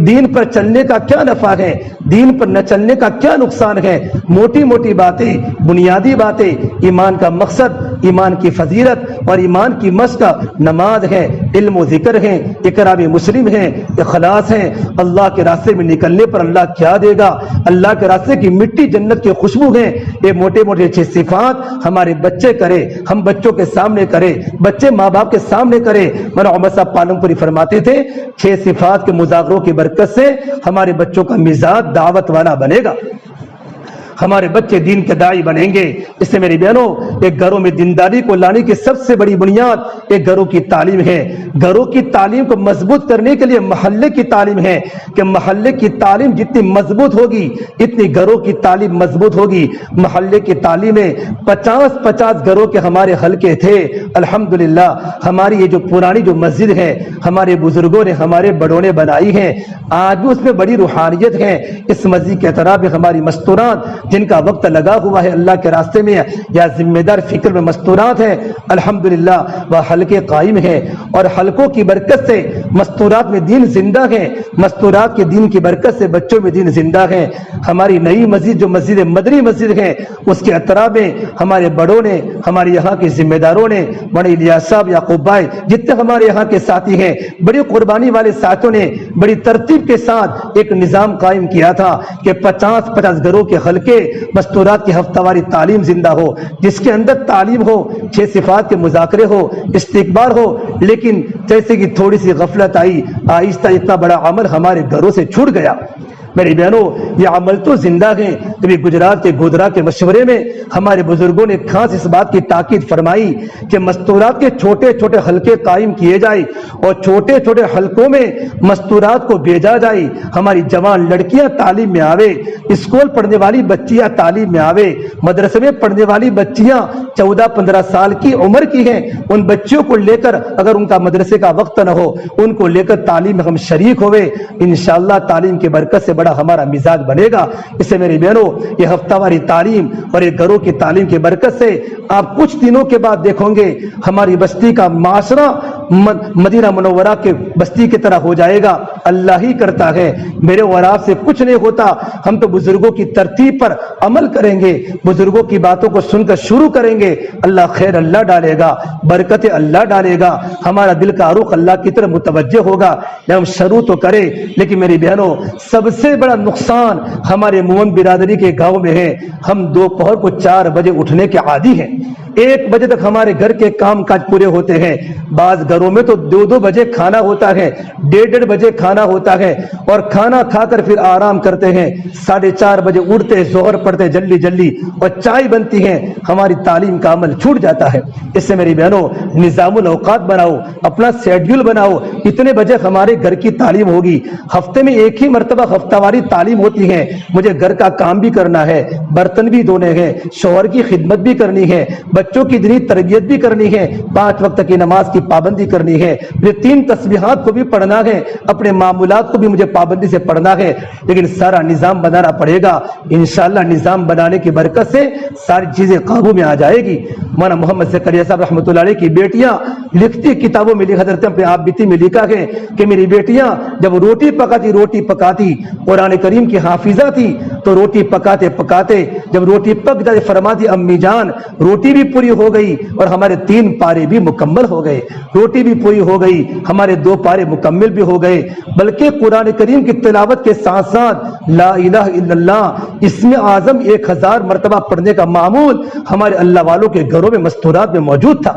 دین پر چلنے کا کیا نفع ہے، دین پر نہ چلنے کا کیا نقصان ہے، موٹی موٹی باتیں، بنیادی باتیں، ایمان کا مقصد، ایمان کی فضیلت اور ایمان کی مشق، نماز ہے، علم و ذکر ہے، اقرار مسلم ہے، اخلاص ہے، اللہ کے راستے میں نکلنے پر اللہ کیا دے گا، اللہ کے راستے کی مٹی جنت کی خوشبو ہے۔ یہ موٹے موٹے 6 صفات ہمارے بچے کرے، ہم بچوں کے سامنے کرے، بچے ماں باپ کے سامنے کرے۔ مولانا عمر صاحب پالم پوری فرماتے تھے 6 صفات کے مذاکروں کی برکت سے ہمارے بچوں کا مزاج دعوت والا بنے گا۔ ہمارے بچے دین کے داعی بنیں گے۔ اس سے میری بہنوں، ایک گھروں میں دینداری کو لانے کی سب سے بڑی بنیاد ایک گھروں کی تعلیم ہے۔ گھروں کی تعلیم کو مضبوط کرنے کے لیے محلے کی تعلیم ہے کہ محلے کی تعلیم جتنی مضبوط ہوگی اتنی گھروں کی تعلیم مضبوط ہوگی۔ محلے کی تعلیم میں 50 گھروں کے ہمارے حلقے تھے، الحمدللہ ہماری یہ جو پرانی جو مسجد ہے ہمارے بزرگوں نے ہمارے بڑوں نے بنائی ہے، آج بھی اس میں بڑی روحانیت ہے۔ اس مسجد کے اطراف میں ہماری مستورات جن کا وقت لگا ہوا ہے اللہ کے راستے میں یا ذمہ دار فکر میں مستورات ہیں، الحمدللہ وہ حلقے قائم ہیں، اور حلقوں کی برکت سے مستورات میں دین زندہ ہے، مستورات کے دین کی برکت سے بچوں میں دین زندہ ہے۔ ہماری نئی مسجد جو مسجد مدنی مسجد ہے اس کے اطراف میں ہمارے بڑوں نے، ہمارے یہاں کے ذمہ داروں نے، بڑے الیاس صاحب، یعقوب بھائی، جتنے ہمارے یہاں کے ساتھی ہیں، بڑی قربانی والے ساتھیوں نے بڑی ترتیب کے ساتھ ایک نظام قائم کیا تھا کہ 50 گھروں کے حلقے مستورات کی ہفتہ واری تعلیم زندہ ہو، جس کے اندر تعلیم ہو، 6 صفات کے مذاکرے ہو، استقبال ہو۔ لیکن جیسے کہ تھوڑی سی غفلت آئی، آہستہ اتنا بڑا عمل ہمارے گھروں سے چھوٹ گیا۔ میری بہنوں، یہ عمل تو زندہ ہیں۔ کبھی گجرات کے گودرا کے مشورے میں ہمارے بزرگوں نے خاص اس بات کی تاکید فرمائی کہ مستورات کے چھوٹے چھوٹے حلقے قائم کیے جائے اور چھوٹے چھوٹے حلقوں میں مستورات کو بھیجا جائے۔ ہماری جوان لڑکیاں تعلیم میں آوے، اسکول پڑھنے والی بچیاں تعلیم میں آوے، مدرسے میں پڑھنے والی بچیاں 14-15 سال کی عمر کی ہیں، ان بچیوں کو لے کر اگر ان کا مدرسے کا وقت نہ ہو ان کو لے کر تعلیم میں ہم شریک ہوئے، انشاءاللہ تعلیم کی برکت سے بڑا ہمارا مزاج بنے گا۔ اس سے میری بہنوں، یہ ہفتہ واری تعلیم اور یہ گھروں کی تعلیم کی برکت سے آپ کچھ دنوں کے بعد دیکھیں گے ہماری بستی کا معاشرہ مدینہ منورہ کے بستی کی طرح ہو جائے گا۔ اللہ ہی کرتا ہے، میرے اور آپ سے کچھ نہیں ہوتا۔ ہم تو بزرگوں کی ترتیب پر عمل کریں گے، بزرگوں کی باتوں کو سن کر شروع کریں گے، اللہ خیر اللہ ڈالے گا، برکت اللہ ڈالے گا، ہمارا دل کا رخ اللہ کی طرف متوجہ ہوگا۔ ہم شروع تو کریں، لیکن میری بہنوں سب سے بڑا نقصان ہمارے مومن برادری کے گاؤں میں ہے، ہم دوپہر کو 4 بجے اٹھنے کے عادی ہیں، 1 بجے تک ہمارے گھر کے کام کاج پورے ہوتے ہیں، بعض گھروں میں تو 2 بجے کھانا ہوتا ہے، 1:30 بجے کھانا ہوتا ہے، اور کھانا کھا کر پھر آرام کرتے ہیں، 4:30 بجے اٹھتے ظہر پڑھتے جلدی جلدی اور چائے بنتی ہے، ہماری تعلیم کا عمل چھوٹ جاتا ہے۔ اس سے میری بہنوں نظام الاوقات بناؤ، اپنا شیڈیول بناؤ، اتنے بجے ہمارے گھر کی تعلیم ہوگی، ہفتے میں ایک ہی مرتبہ ہفتہ واری تعلیم ہوتی ہے، مجھے گھر کا کام بھی کرنا ہے، برتن بھی دھونے ہیں، شوہر کی خدمت بھی کرنی ہے، بچوں کی دینی تربیت بھی کرنی ہے، 5 وقت کی نماز کی پابندی کرنی ہے، مجھے 3 تسبیحات کو بھی پڑھنا ہے، اپنے معمولات کو بھی مجھے پابندی سے پڑھنا ہے، لیکن سارا نظام بنانا پڑے گا۔ انشاءاللہ نظام بنانے کی برکت سے ساری چیزیں قابو میں آ جائے گی۔ مولانا محمد زکریا صاحب رحمۃ اللہ علیہ کی بیٹیاں لکھتی کتابوں میں حضرت اپنے آپ بیتی میں لکھا ہے کہ میری بیٹیاں جب روٹی پکاتی قرآن کریم کی حافظہ تھی تو روٹی پکاتے پکاتے جب روٹی پک جاتی فرماتی امی جان روٹی بھی پوری ہو گئی اور ہمارے 3 پارے بھی مکمل ہو گئے، روٹی بھی پوری ہو گئی، ہمارے 2 پارے مکمل بھی ہو گئے، بلکہ قرآن کریم کی تلاوت کے ساتھ ساتھ لا الہ الا اللہ اسم اعظم 1000 مرتبہ پڑھنے کا معمول ہمارے اللہ والوں کے گھروں میں مستورات میں موجود تھا۔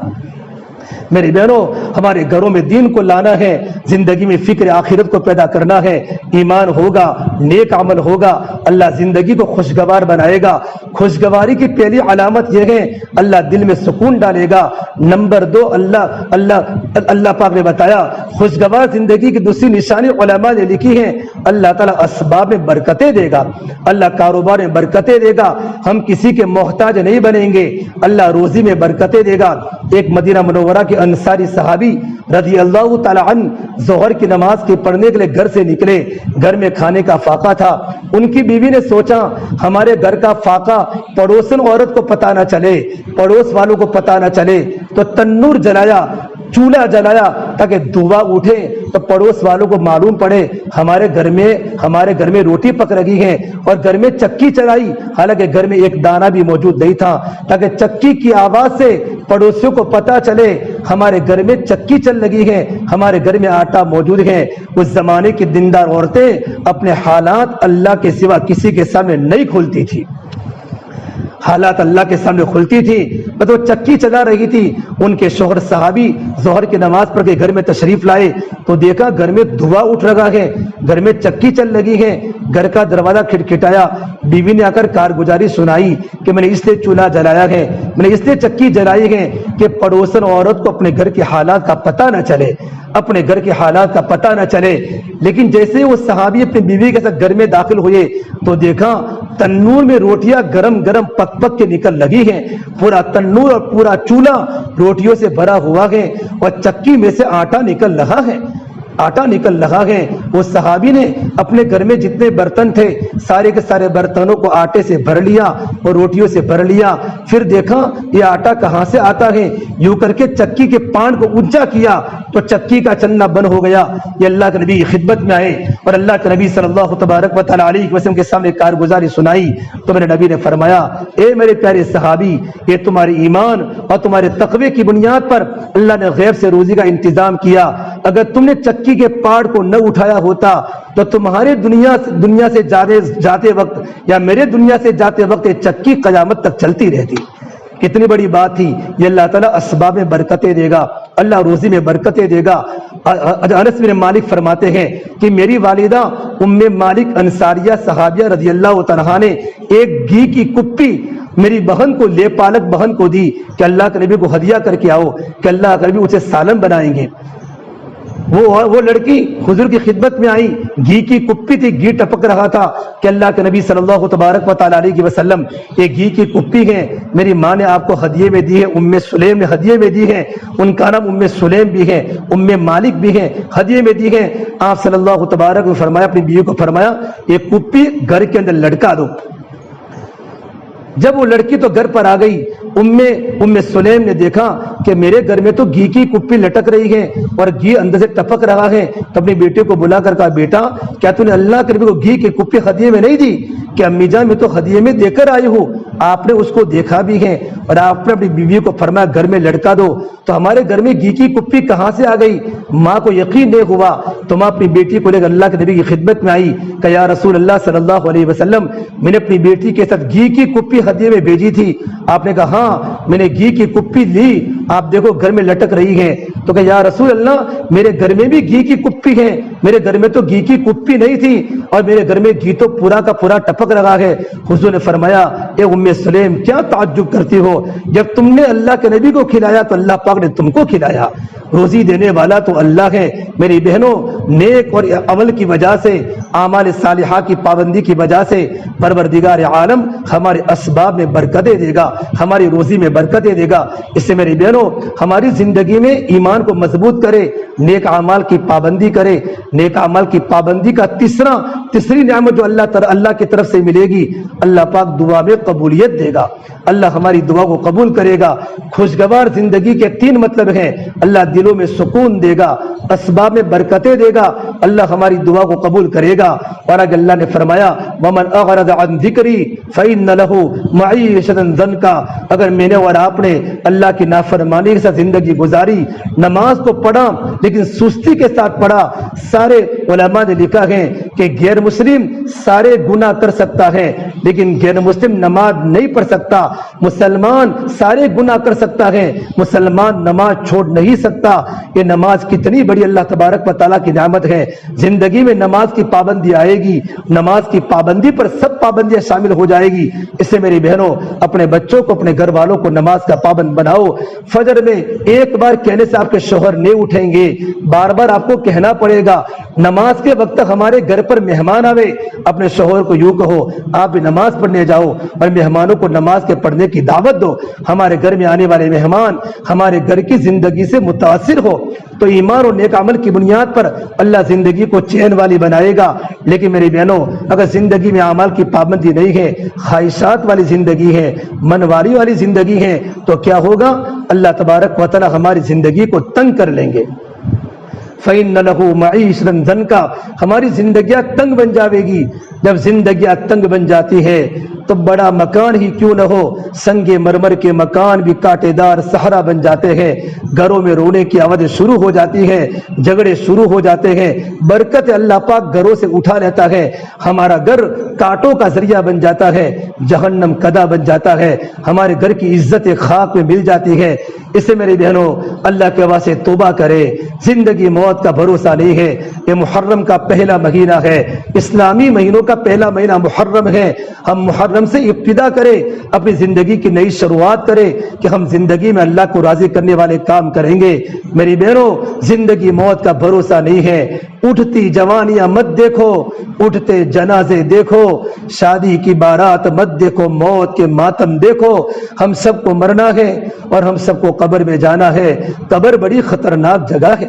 میری بہنوں ہمارے گھروں میں دین کو لانا ہے، زندگی میں فکر آخرت کو پیدا کرنا ہے، ایمان ہوگا، نیک عمل ہوگا، اللہ زندگی کو خوشگوار بنائے گا۔ خوشگواری کی پہلی علامت یہ ہے اللہ دل میں سکون ڈالے گا۔ نمبر 2 اللہ پاک نے بتایا خوشگوار زندگی کی دوسری نشانی علماء نے لکھی ہے، اللہ تعالیٰ اسباب میں برکتیں دے گا، اللہ کاروبار میں برکتیں دے گا، ہم کسی کے محتاج نہیں بنیں گے، اللہ روزی میں برکتیں دے گا۔ ایک مدینہ منورہ کے انصاری صحابی رضی اللہ تعالی عنہ ظہر کی نماز کے پڑھنے کے لیے گھر سے نکلے، گھر میں کھانے کا فاقہ تھا، ان کی بیوی نے سوچا ہمارے گھر کا فاقہ پڑوسن عورت کو پتہ نہ چلے، پڑوس والوں کو پتہ نہ چلے، تو تنور جلایا، چولہا جلایا تاکہ دھواں اٹھے تو پڑوس والوں کو معلوم پڑے ہمارے گھر میں روٹی پک رہی ہے، اور گھر میں چکی چلائی، حالانکہ گھر میں ایک دانہ بھی موجود نہیں تھا، تاکہ چکی کی آواز سے پڑوسیوں کو پتہ چلے ہمارے گھر میں چکی چل لگی ہے، ہمارے گھر میں آٹا موجود ہے۔ اس زمانے کی دیندار عورتیں اپنے حالات اللہ کے سوا کسی کے سامنے نہیں کھولتی تھی، حالات اللہ کے سامنے کھلتی تھی، تو چکی چلا رہی تھی، ان کے شوہر صحابی ظہر کی نماز پڑھ کے گھر میں تشریف لائے تو دیکھا گھر میں دھواں اٹھ رہا ہے، گھر میں چکی چل لگی ہے، گھر کا دروازہ کھٹکھٹایا، بیوی نے آ کر کارگزاری سنائی کہ میں نے اس لیے چولہا جلایا ہے، میں نے اس لیے چکی جلائی ہے کہ پڑوسن عورت کو اپنے گھر کے حالات کا پتہ نہ چلے، اپنے گھر کے حالات کا پتہ نہ چلے۔ لیکن جیسے وہ صحابی اپنی بیوی کے ساتھ گھر میں داخل ہوئے تو دیکھا تنور میں روٹیاں گرم گرم پک پک کے نکل لگی ہیں، پورا تنور اور پورا چولہا روٹیوں سے بھرا ہوا ہے اور چکی میں سے آٹا نکل رہا ہے، آٹا نکل رہا ہے۔ وہ صحابی نے اپنے گھر میں جتنے برتن تھے سارے کے سارے برتنوں کو آٹے سے بھر لیا اور روٹیوں سے بھر لیا، پھر دیکھا یہ آٹا کہاں سے آتا ہے، یوں کر کے چکی کے پان کو اونچا کیا تو چکی کا چلنا بند ہو گیا۔ یہ اللہ کے نبی کی خدمت میں آئے اور اللہ کے نبی صلی اللہ تبارک و تعالی علیہ وسلم کے سامنے کارگزاری سنائی تو میرے نبی نے فرمایا، اے میرے پیارے صحابی، یہ تمہاری ایمان اور تمہارے تقوی کی بنیاد پر اللہ نے غیب سے روزی کا انتظام کیا، اگر تم نے چکی کے پاڑ کو نہ اٹھایا ہوتا تو تمہارے دنیا سے جاتے وقت یا میرے دنیا سے جاتے وقت یہ چکی قیامت تک چلتی رہتی۔ کتنی بڑی بات تھی۔ یہ اللہ تعالیٰ اسباب میں برکتیں دے گا، اللہ روزی میں برکتیں دے گا۔ انس بن مالک فرماتے ہیں کہ میری والدہ ام مالک انصاریہ صحابیہ رضی اللہ تعالیٰ نے ایک گھی کی کپی میری بہن کو، لے پالک بہن کو دی کہ اللہ کے نبی کو ہدیہ کر کے آؤ کہ اللہ کے نبی اسے سالن بنائیں گے۔ وہ لڑکی حضور کی خدمت میں آئی، گھی کی کپی تھی، گھی ٹپک رہا تھا کہ اللہ کے نبی صلی اللہ تبارک و تعالی علیہ وسلم یہ گھی کی کپی ہے میری ماں نے آپ کو ہدیے میں دی ہے، ام سلیم نے ہدیے میں دی ہے، ان کا نام ام سلیم بھی ہے، ام مالک بھی ہے، ہدیے میں دی ہے۔ آپ صلی اللہ تبارک و فرمایا، اپنی بیوی کو فرمایا یہ کپی گھر کے اندر لٹکا دو۔ جب وہ لڑکی تو گھر پر آ گئی، ام سلیم نے دیکھا کہ میرے گھر میں تو گھی کی کپی لٹک رہی ہے اور گھی اندر سے ٹپک رہا ہے، تو اپنی بیٹے کو بلا کر کہا، بیٹا کیا تو نے اللہ کے نبی کو گھی کی کپی ہدیے میں نہیں دی؟ کہ امی جان میں تو ہدیے میں دے کر آئی ہوں، آپ نے اس کو دیکھا بھی ہے اور آپ نے اپنی بیوی کو فرمایا گھر میں لٹکا دو۔ تو ہمارے گھر میں گھی کی کپی کہاں سے آ گئی؟ ماں کو یقین نہیں ہوا تو ماں اپنی بیٹی کو لے کر اللہ کے نبی کی خدمت میں آئی کہ یا رسول اللہ صلی اللہ علیہ وسلم، میں نے اپنی بیٹی کے ساتھ گھی کی کپی ہدیے میں بھیجی تھی۔ آپ نے کہا ہاں میں نے گھی کی کپی لی، آپ دیکھو گھر میں لٹک رہی ہے۔ تو کہ یا رسول اللہ میرے گھر میں بھی گھی کی کپی ہے، میرے گھر میں تو گھی کی کپی نہیں تھی اور میرے گھر میں گھی تو پورا کا پورا ٹپک رہا ہے۔ حضور نے فرمایا، اے ام سلیم کیا تعجب کرتی ہو، جب تم نے اللہ کے نبی کو کھلایا تو اللہ پاک نے تم کو کھلایا۔ روزی دینے والا تو اللہ ہے۔ میری بہنوں، نیک اور عمل کی وجہ سے، اعمال صالحہ کی پابندی کی وجہ سے پروردگار عالم ہمارے اسباب میں برکتیں دے گا، ہماری روزی میں برکتیں دے گا۔ اس سے میری بہنوں ہماری زندگی میں ایمان کو مضبوط کرے، نیک اعمال کی پابندی کرے۔ نیک اعمال کی پابندی کا تیسری نعمت جو اللہ کی طرف سے ملے گی، اللہ پاک دعا میں قبولیت دے گا، اللہ ہماری دعا کو قبول کرے گا۔ خوشگوار زندگی کے 3 مطلب ہیں، اللہ دلوں میں سکون دے گا، اسباب میں برکتیں دے گا، اللہ ہماری دعا کو قبول کرے گا۔ اور اگر اللہ نے فرمایا وَمَنْ أَعْرَضَ عَنْ ذِكْرِي فَإِنَّ لَهُ مَعِيشَةً ضَنْكَا، اگر میں نے اور آپ نے اللہ کی نافرمانی کے ساتھ زندگی گزاری، نماز کو پڑھا لیکن سستی کے ساتھ پڑھا۔ سارے علماء نے لکھا ہے کہ غیر مسلم سارے گناہ کر سکتا ہے لیکن غیر مسلم نماز نہیں پڑھ سکتا، مسلمان سارے گناہ کر سکتا ہے، مسلمان نماز چھوڑ نہیں سکتا۔ یہ نماز کتنی بڑی اللہ تبارک و تعالیٰ کی نعمت ہے۔ زندگی میں نماز کی پابندی آئے گی، نماز کی پابندی پر سب پابندیاں شامل ہو جائے گی۔ اس سے میری بہنوں اپنے بچوں کو، اپنے گھر والوں کو نماز کا پابند بناؤ۔ فجر میں ایک بار کہنے سے آپ کے شوہر نہیں اٹھیں گے، بار بار آپ کو کہنا پڑے گا۔ نماز کے وقت ہمارے گھر پر مہمان آوے، اپنے شوہر کو یوں کہو آپ بھی نماز پڑھنے جاؤ اور مہمانوں کو نماز کے پڑھنے کی دعوت دو۔ ہمارے گھر میں آنے والے مہمان ہمارے گھر کی زندگی سے متاثر ہو تو ایمان اور نیک عمل کی بنیاد پر اللہ زندگی کو چین والی بنائے گا۔ لیکن میری بہنوں اگر زندگی میں اعمال کی پابندی نہیں ہے، خواہشات والی زندگی ہے، منواری والی زندگی ہے، تو کیا ہوگا؟ اللہ تبارک و تعالی ہماری زندگی کو تنگ کر لیں گے۔ فَإِنَّ لَهُ مَعِيشَةً ضَنْكَا، ہماری زندگیاں تنگ بن جاوے گی۔ جب زندگیاں تنگ بن جاتی ہے تو بڑا مکان ہی کیوں نہ ہو، سنگ مرمر کے مکان بھی کانٹے دار صحرا بن جاتے ہیں۔ گھروں میں رونے کی آواز شروع ہو جاتی ہے، جھگڑے شروع ہو جاتے ہیں۔ برکت اللہ پاک گھروں سے اٹھا لیتا ہے، ہمارا گھر کانٹوں کا ذریعہ بن جاتا ہے، جہنم کدا بن جاتا ہے، ہمارے گھر کی عزت خاک میں مل جاتی ہے۔ اس سے میری بہنوں اللہ کے واسطے توبہ کرے، زندگی موت کا بھروسہ نہیں ہے۔ یہ محرم کا پہلا مہینہ ہے، اسلامی مہینوں کا پہلا مہینہ محرم ہے۔ ہم محرم سے ابتدا کریں، اپنی زندگی کی نئی شروعات کریں کہ ہم زندگی میں اللہ کو راضی کرنے والے کام کریں گے۔ میری بہنوں زندگی موت کا بھروسہ نہیں ہے۔ اٹھتی جوانیاں مت دیکھو، اٹھتے جنازے دیکھو، شادی کی بارات مت دیکھو، موت کے ماتم دیکھو۔ ہم سب کو مرنا ہے اور ہم سب کو قبر میں جانا ہے۔ قبر بڑی خطرناک جگہ ہے،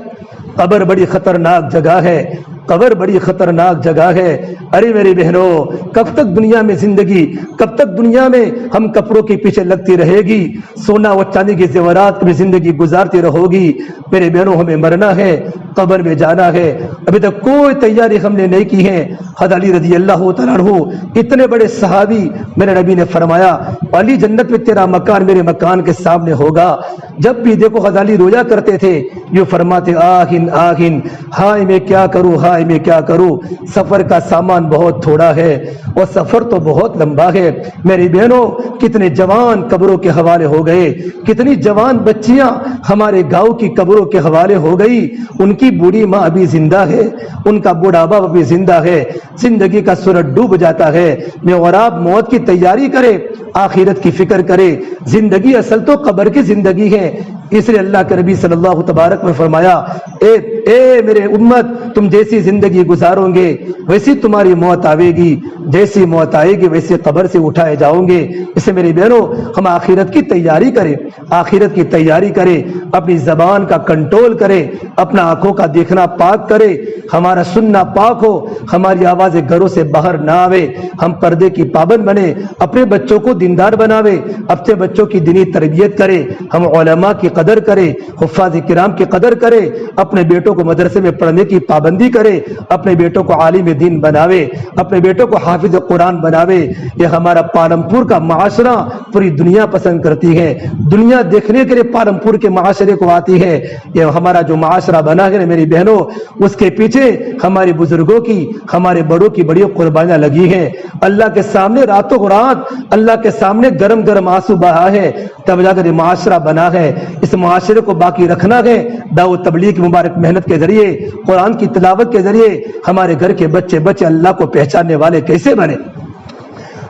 قبر بڑی خطرناک جگہ ہے، قبر بڑی خطرناک جگہ ہے۔ ارے میری بہنوں کب تک دنیا میں زندگی، کب تک دنیا میں ہم کپڑوں کے پیچھے لگتی رہے گی، سونا و چاندی کے زیورات میں زندگی گزارتی رہو گی؟ میرے بہنوں ہمیں مرنا ہے، قبر میں جانا ہے۔ ابھی تک کوئی تیاری ہم نے نہیں کی ہے۔ حضرت علی رضی اللہ تعالیٰ عنہ اتنے بڑے صحابی، میرے نبی نے فرمایا علی جنت میں تیرا مکان میرے مکان کے سامنے ہوگا۔ جب بھی دیکھو حضرت علی رویا کرتے تھے، یوں فرماتے آہن آہن، ہائے میں کیا کروں، ہائے میں کیا کروں، سفر کا سامان بہت تھوڑا ہے اور سفر تو بہت لمبا ہے۔ میری بہنوں کتنے جوان قبروں کے حوالے ہو گئے، کتنی جوان بچیاں ہمارے گاؤں کی قبروں کے حوالے ہو گئی۔ ان کی بوڑھی ماں ابھی زندہ ہے، ان کا بوڑھا باپ ابھی زندہ ہے، زندگی کا سورج ڈوب جاتا ہے۔ میں اور آپ موت کی تیاری کرے، آخرت کی فکر کرے۔ زندگی اصل تو قبر کی زندگی ہے۔ اس لیے اللہ کے نبی صلی اللہ تبارک میں فرمایا اے میرے امت، تم جیسی زندگی گزارو گے ویسی تمہاری موت آئے گی، جیسی موت آئے گی ویسے قبر سے اٹھائے جاؤ گے۔ اس سے میری بہنوں ہم آخرت کی تیاری کریں، آخرت کی تیاری کریں، اپنی زبان کا کنٹرول کریں، اپنا آنکھوں کا دیکھنا پاک کریں، ہمارا سننا پاک ہو، ہماری آوازیں گھروں سے باہر نہ آوے، ہم پردے کی پابند بنے، اپنے بچوں کو دیندار بناوے، اپنے بچوں کی دینی تربیت کرے، ہم علماء کی قدر کرے، حفاظ کرام کی قدر کرے، اپنے بیٹوں کو مدرسے میں پڑھنے کی پابندی کرے، اپنے بیٹوں کو عالم دین بناوے، اپنے بیٹوں کو حافظ قرآن بناوے۔ یہ ہمارا پالمپور کا معاشرہ پوری دنیا پسند کرتی ہے، دنیا دیکھنے کے لیے پالمپور کے معاشرے کو آتی ہے۔ یہ ہمارا جو معاشرہ بنا ہے میری بہنوں، اس کے پیچھے ہمارے بزرگوں کی، ہمارے بڑوں کی بڑی قربانیاں لگی ہیں۔ اللہ کے سامنے راتوں رات اللہ کے سامنے گرم گرم آنسو بہا ہے، تب جا کر یہ معاشرہ بنا ہے۔ اس معاشرے کو باقی رکھنا ہے دعوت تبلیغ کی مبارک محنت کے ذریعے، قرآن کی تلاوت کے ذریعے۔ ہمارے گھر کے بچے اللہ کو پہچاننے والے کیسے بنے؟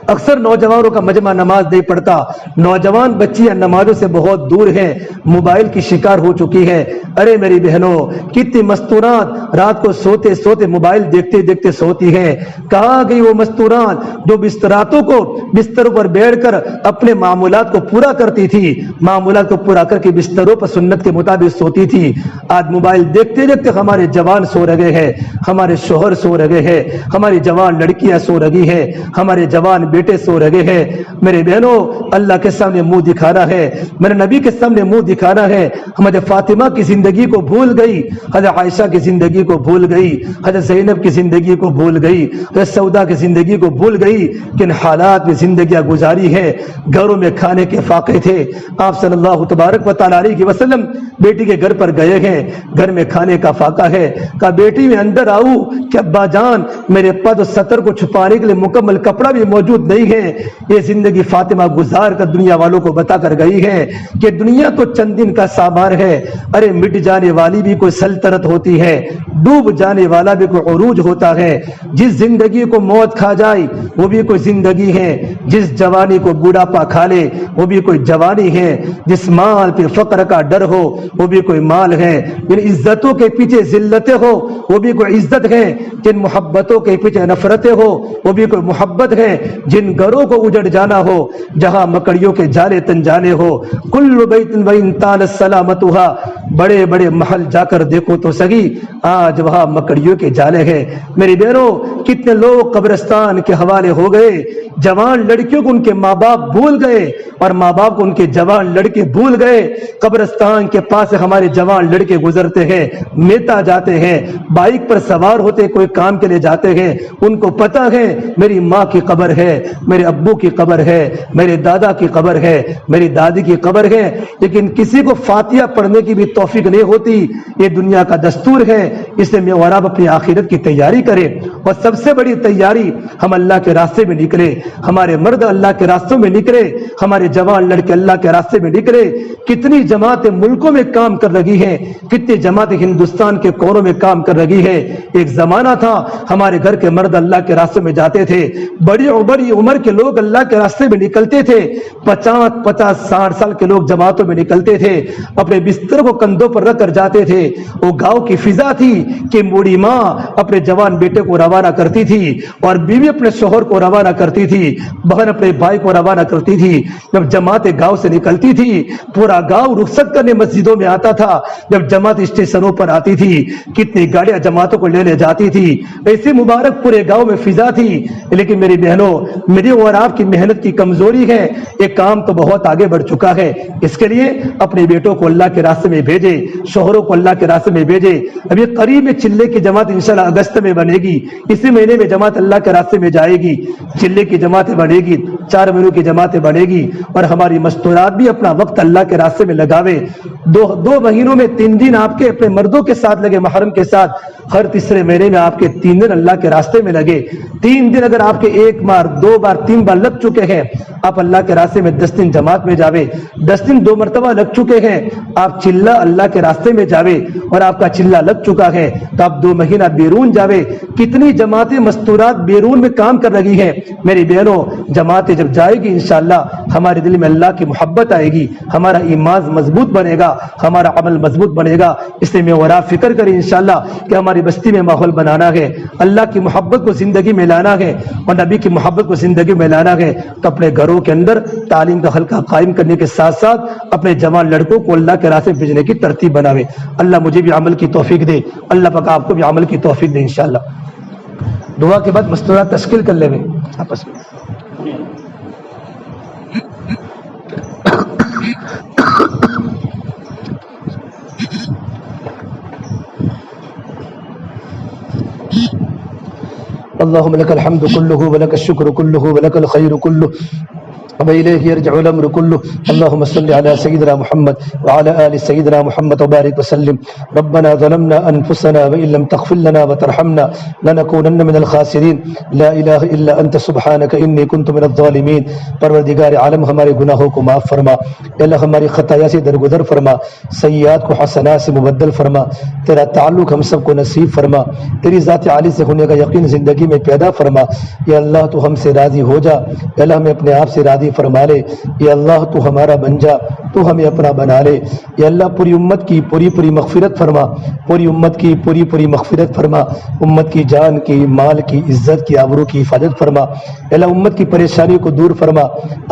اکثر نوجوانوں کا مجمع نماز نہیں پڑھتا، نوجوان بچیاں نمازوں سے بہت دور ہیں، موبائل کی شکار ہو چکی ہے۔ ارے میری بہنوں کتنی مستورات رات کو سوتے سوتے موبائل دیکھتے دیکھتے سوتی ہیں۔ کہاں گئی وہ مستورات جو بستراتوں کو بستروں پر بیٹھ کر اپنے معمولات کو پورا کرتی تھی، معمولات کو پورا کر کے بستروں پر سنت کے مطابق سوتی تھی؟ آج موبائل دیکھتے دیکھتے ہمارے جوان سو رہے ہیں، ہمارے شوہر سو رہے ہیں، ہماری جوان لڑکیاں سو رہی ہیں، ہمارے جوان بیٹے سو رہے ہیں۔ میرے بہنوں اللہ کے سامنے منہ دکھانا ہے، میرے نبی کے سامنے منہ دکھانا ہے۔ حضرت فاطمہ کی زندگی کو بھول گئی، حضرت عائشہ کی زندگی کو بھول گئی، حضرت زینب کی زندگی کو بھول گئی، حضرت سودا کی زندگی کو بھول گئی۔ کن حالات میں زندگیاں گزاری ہے۔ گھروں میں کھانے کے فاقے تھے، آپ صلی اللہ تبارک و تعالی علیہ وسلم بیٹی کے گھر پر گئے ہیں، گھر میں کھانے کا فاقہ ہے۔ کہا بیٹی میں اندر آؤں کہ ابا جان میرے پد و ستر کو چھپانے کے لیے مکمل کپڑا بھی موجود نہیں ہے۔ یہ زندگی فاطمہ گزار کر دنیا والوں کو بتا کر گئی ہے کہ دنیا تو چند دن کا سامان ہے۔ ارے مٹ جانے والی بھی کوئی سلطنت ہوتی ہے، ڈوب جانے والا بھی کوئی عروج ہوتا ہے۔ جس زندگی کو موت کھا جائے وہ بھی کوئی زندگی ہے، جس جوانی کو بوڑھاپا کھا لے وہ بھی کوئی جوانی ہے، جس مال پہ فقر کا ڈر ہو وہ بھی کوئی مال ہے، جن عزتوں کے پیچھے ذلتیں ہو وہ بھی کوئی عزت ہے، جن محبتوں کے پیچھے نفرتیں ہو وہ بھی کوئی محبت ہے، جن گھروں کو اجڑ جانا ہو جہاں مکڑیوں کے جالے تن جانے ہو، کل بیت وان طالت سلامتها بڑے بڑے محل جا کر دیکھو تو سگی آج وہاں مکڑیوں کے جالے ہیں۔ میری بہنوں، کتنے لوگ قبرستان کے حوالے ہو گئے، جوان لڑکیوں کو ان کے ماں باپ بھول گئے اور ماں باپ کو ان کے جوان لڑکے بھول گئے۔ قبرستان کے پاس سے ہمارے جوان لڑکے گزرتے ہیں، میتا جاتے ہیں، بائک پر سوار ہوتے کوئی کام کے لیے جاتے ہیں، ان کو پتہ ہے میری ماں کی قبر ہے، میرے ابو کی قبر ہے، میرے دادا کی قبر ہے، میری دادی کی قبر ہے، لیکن کسی کو فاتحہ پڑھنے کی بھی توفیق نہیں ہوتی۔ یہ دنیا کا دستور ہے، اس لیے میں اور آپ اپنی آخرت کی تیاری کریں، اور سب سے بڑی تیاری ہم اللہ کے راستے میں نکلے، ہمارے مرد اللہ کے راستوں میں نکلے، ہمارے جوان لڑکے اللہ کے راستے میں نکلے۔ کتنی جماعتیں ملکوں میں کام کر رہی ہیں، کتنی جماعتیں ہندوستان کے کونوں میں کام کر رہی ہے۔ ایک زمانہ تھا ہمارے گھر کے مرد اللہ کے راستے میں جاتے تھے، بڑی عمر کے لوگ اللہ کے راستے میں نکلتے تھے، 50-60 سال کے لوگ جماعتوں میں نکلتے تھے، اپنے بستر کو کندھوں پر رکھ کر جاتے تھے۔ وہ گاؤں کی فضا تھی کہ بوڑھی ماں اپنے جوان بیٹے کو روانہ کرتی تھی، اور بیوی اپنے شوہر کو روانہ کرتی تھی، بہن اپنے بھائی کو روانہ کرتی تھی۔ جب جماعتیں گاؤں سے نکلتی تھی، پورا گاؤں رخصت کرنے مسجدوں میں آتا تھا۔ جب جماعت اسٹیشنوں پر آتی تھی، کتنی گاڑیاں جماعتوں کو لینے جاتی تھی، ایسی مبارک پورے گاؤں میں فضا تھی۔ لیکن میری بہنوں، میری اور آپ کی محنت کی کمزوری ہے، یہ کام تو بہت آگے بڑھ چکا ہے۔ اس کے لیے اپنے بیٹوں کو اللہ کے راستے میں بھیجے، شوہروں کو اللہ کے راستے میں بھیجے۔ ابھی قریب میں چلے کی جماعت انشاءاللہ اگست میں بنے گی، اسی مہینے میں جماعت اللہ کے راستے میں جائے گی، چلے کی جماعتیں بنے گی، 4 مہینوں کی جماعتیں بنے گی۔ اور ہماری مستورات بھی اپنا وقت اللہ کے راستے میں لگاوے۔ 2 مہینوں میں 3 دن آپ کے اپنے مردوں کے ساتھ لگے، محرم کے ساتھ۔ ہر تیسرے مہینے میں آپ کے 3 دن اللہ کے راستے میں لگے۔ 3 دن اگر آپ کے 1 بار 2 بار 3 بار لگ چکے ہیں، آپ اللہ کے راستے میں 10 دن جماعت میں جاوے، 10 دن 2 مرتبہ لگ چکے ہیں، آپ چلہ اللہ کے راستے میں جاوے، اور آپ کا چلہ لگ چکا ہے تو آپ 2 مہینہ بیرون جاوے۔ کتنی جماعتیں مستورات بیرون میں کام کر رہی ہیں۔ میری بہنوں، جماعتیں جب جائے گی انشاءاللہ ہمارے دل میں اللہ کی محبت آئے گی، ہمارا ایمان مضبوط بنے گا، ہمارا عمل مضبوط بنے گا۔ اس لیے میں اور آپ فکر کریں انشاءاللہ کہ ہماری بستی میں ماحول بنانا ہے، اللہ کی محبت کو زندگی میں لانا ہے اور نبی کی محبت کو زندگی میں لانا ہے، تو اپنے گھروں کے اندر تعلیم کا حلقہ قائم کرنے کے ساتھ ساتھ اپنے جوان لڑکوں کو اللہ کے راستے بھیجنے کی ترتیب بناوے۔ اللہ مجھے بھی عمل کی توفیق دے، اللہ پاک آپ کو بھی عمل کی توفیق دے انشاءاللہ۔ دعا کے بعد مستورات تشکیل کر لیں آپس میں۔ اللهم لك الحمد كله ولك الشكر كله ولك الخير كله وإليه يرجع الأمر كله. اللهم صل على سيدنا محمد وعلى آل سيدنا محمد وبارك وسلم. ربنا ظلمنا أنفسنا وإن لم تغفر لنا وترحمنا لنكونن من الخاسرين. لا إله إلا أنت سبحانك إني كنت من الظالمين. پروردگار عالم ہمارے گناہوں کو معاف فرما، اللہ ہماری خطایا سے درگزر فرما، سیئات کو حسنات سے مبدل فرما، تیرا تعلق ہم سب کو نصیب فرما، تیری ذات عالی سے ہونے کا یقین زندگی میں پیدا فرما۔ یا اللہ تو ہم سے راضی ہو جا، یا اللہ ہمیں اپنے آپ سے راضی فرما لے، یا اللہ تو ہمارا بن جا، تو ہمیں اپنا بنا لے۔ یا اللہ پوری امت کی پوری مغفرت فرما، پوری امت کی پوری مغفرت فرما، امت کی جان کی، مال کی، عزت کی، آبرو کی حفاظت فرما۔ یا اللہ امت کی پریشانی کو دور فرما،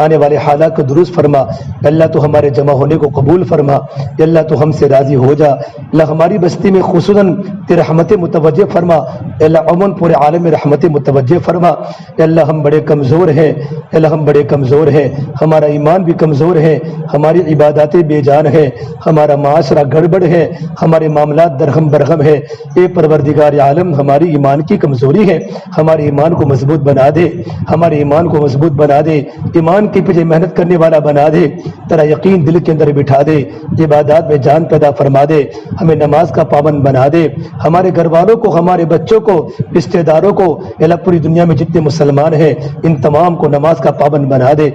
آنے والے حالات کو درست فرما۔ یا اللہ تو ہمارے جمع ہونے کو قبول فرما، یا اللہ تو ہم سے راضی ہو جا۔ اللہ ہماری بستی میں خصوصاً تیرے رحمت متوجہ فرما، یا اللہ عموماً پورے عالم میں رحمت متوجہ فرما۔ یا اللہ ہم بڑے کمزور ہیں، یا اللہ ہم بڑے کمزور ہیں، ہمارا ایمان بھی کمزور ہے، ہماری عباداتیں بے جان ہیں، ہمارا معاشرہ گڑبڑ ہے، ہمارے معاملات درہم برہم ہے۔ اے پروردگار عالم، ہماری ایمان کی کمزوری ہے، ہمارے ایمان کو مضبوط بنا دے، ہمارے ایمان کو مضبوط بنا دے، ایمان کے پیچھے محنت کرنے والا بنا دے، تیرا یقین دل کے اندر بٹھا دے، عبادات میں جان پیدا فرما دے، ہمیں نماز کا پابند بنا دے، ہمارے گھر والوں کو، ہمارے بچوں کو، رشتہ داروں کو، اللہ پوری دنیا میں جتنے مسلمان ہیں ان تمام کو نماز کا پابند بنا دے،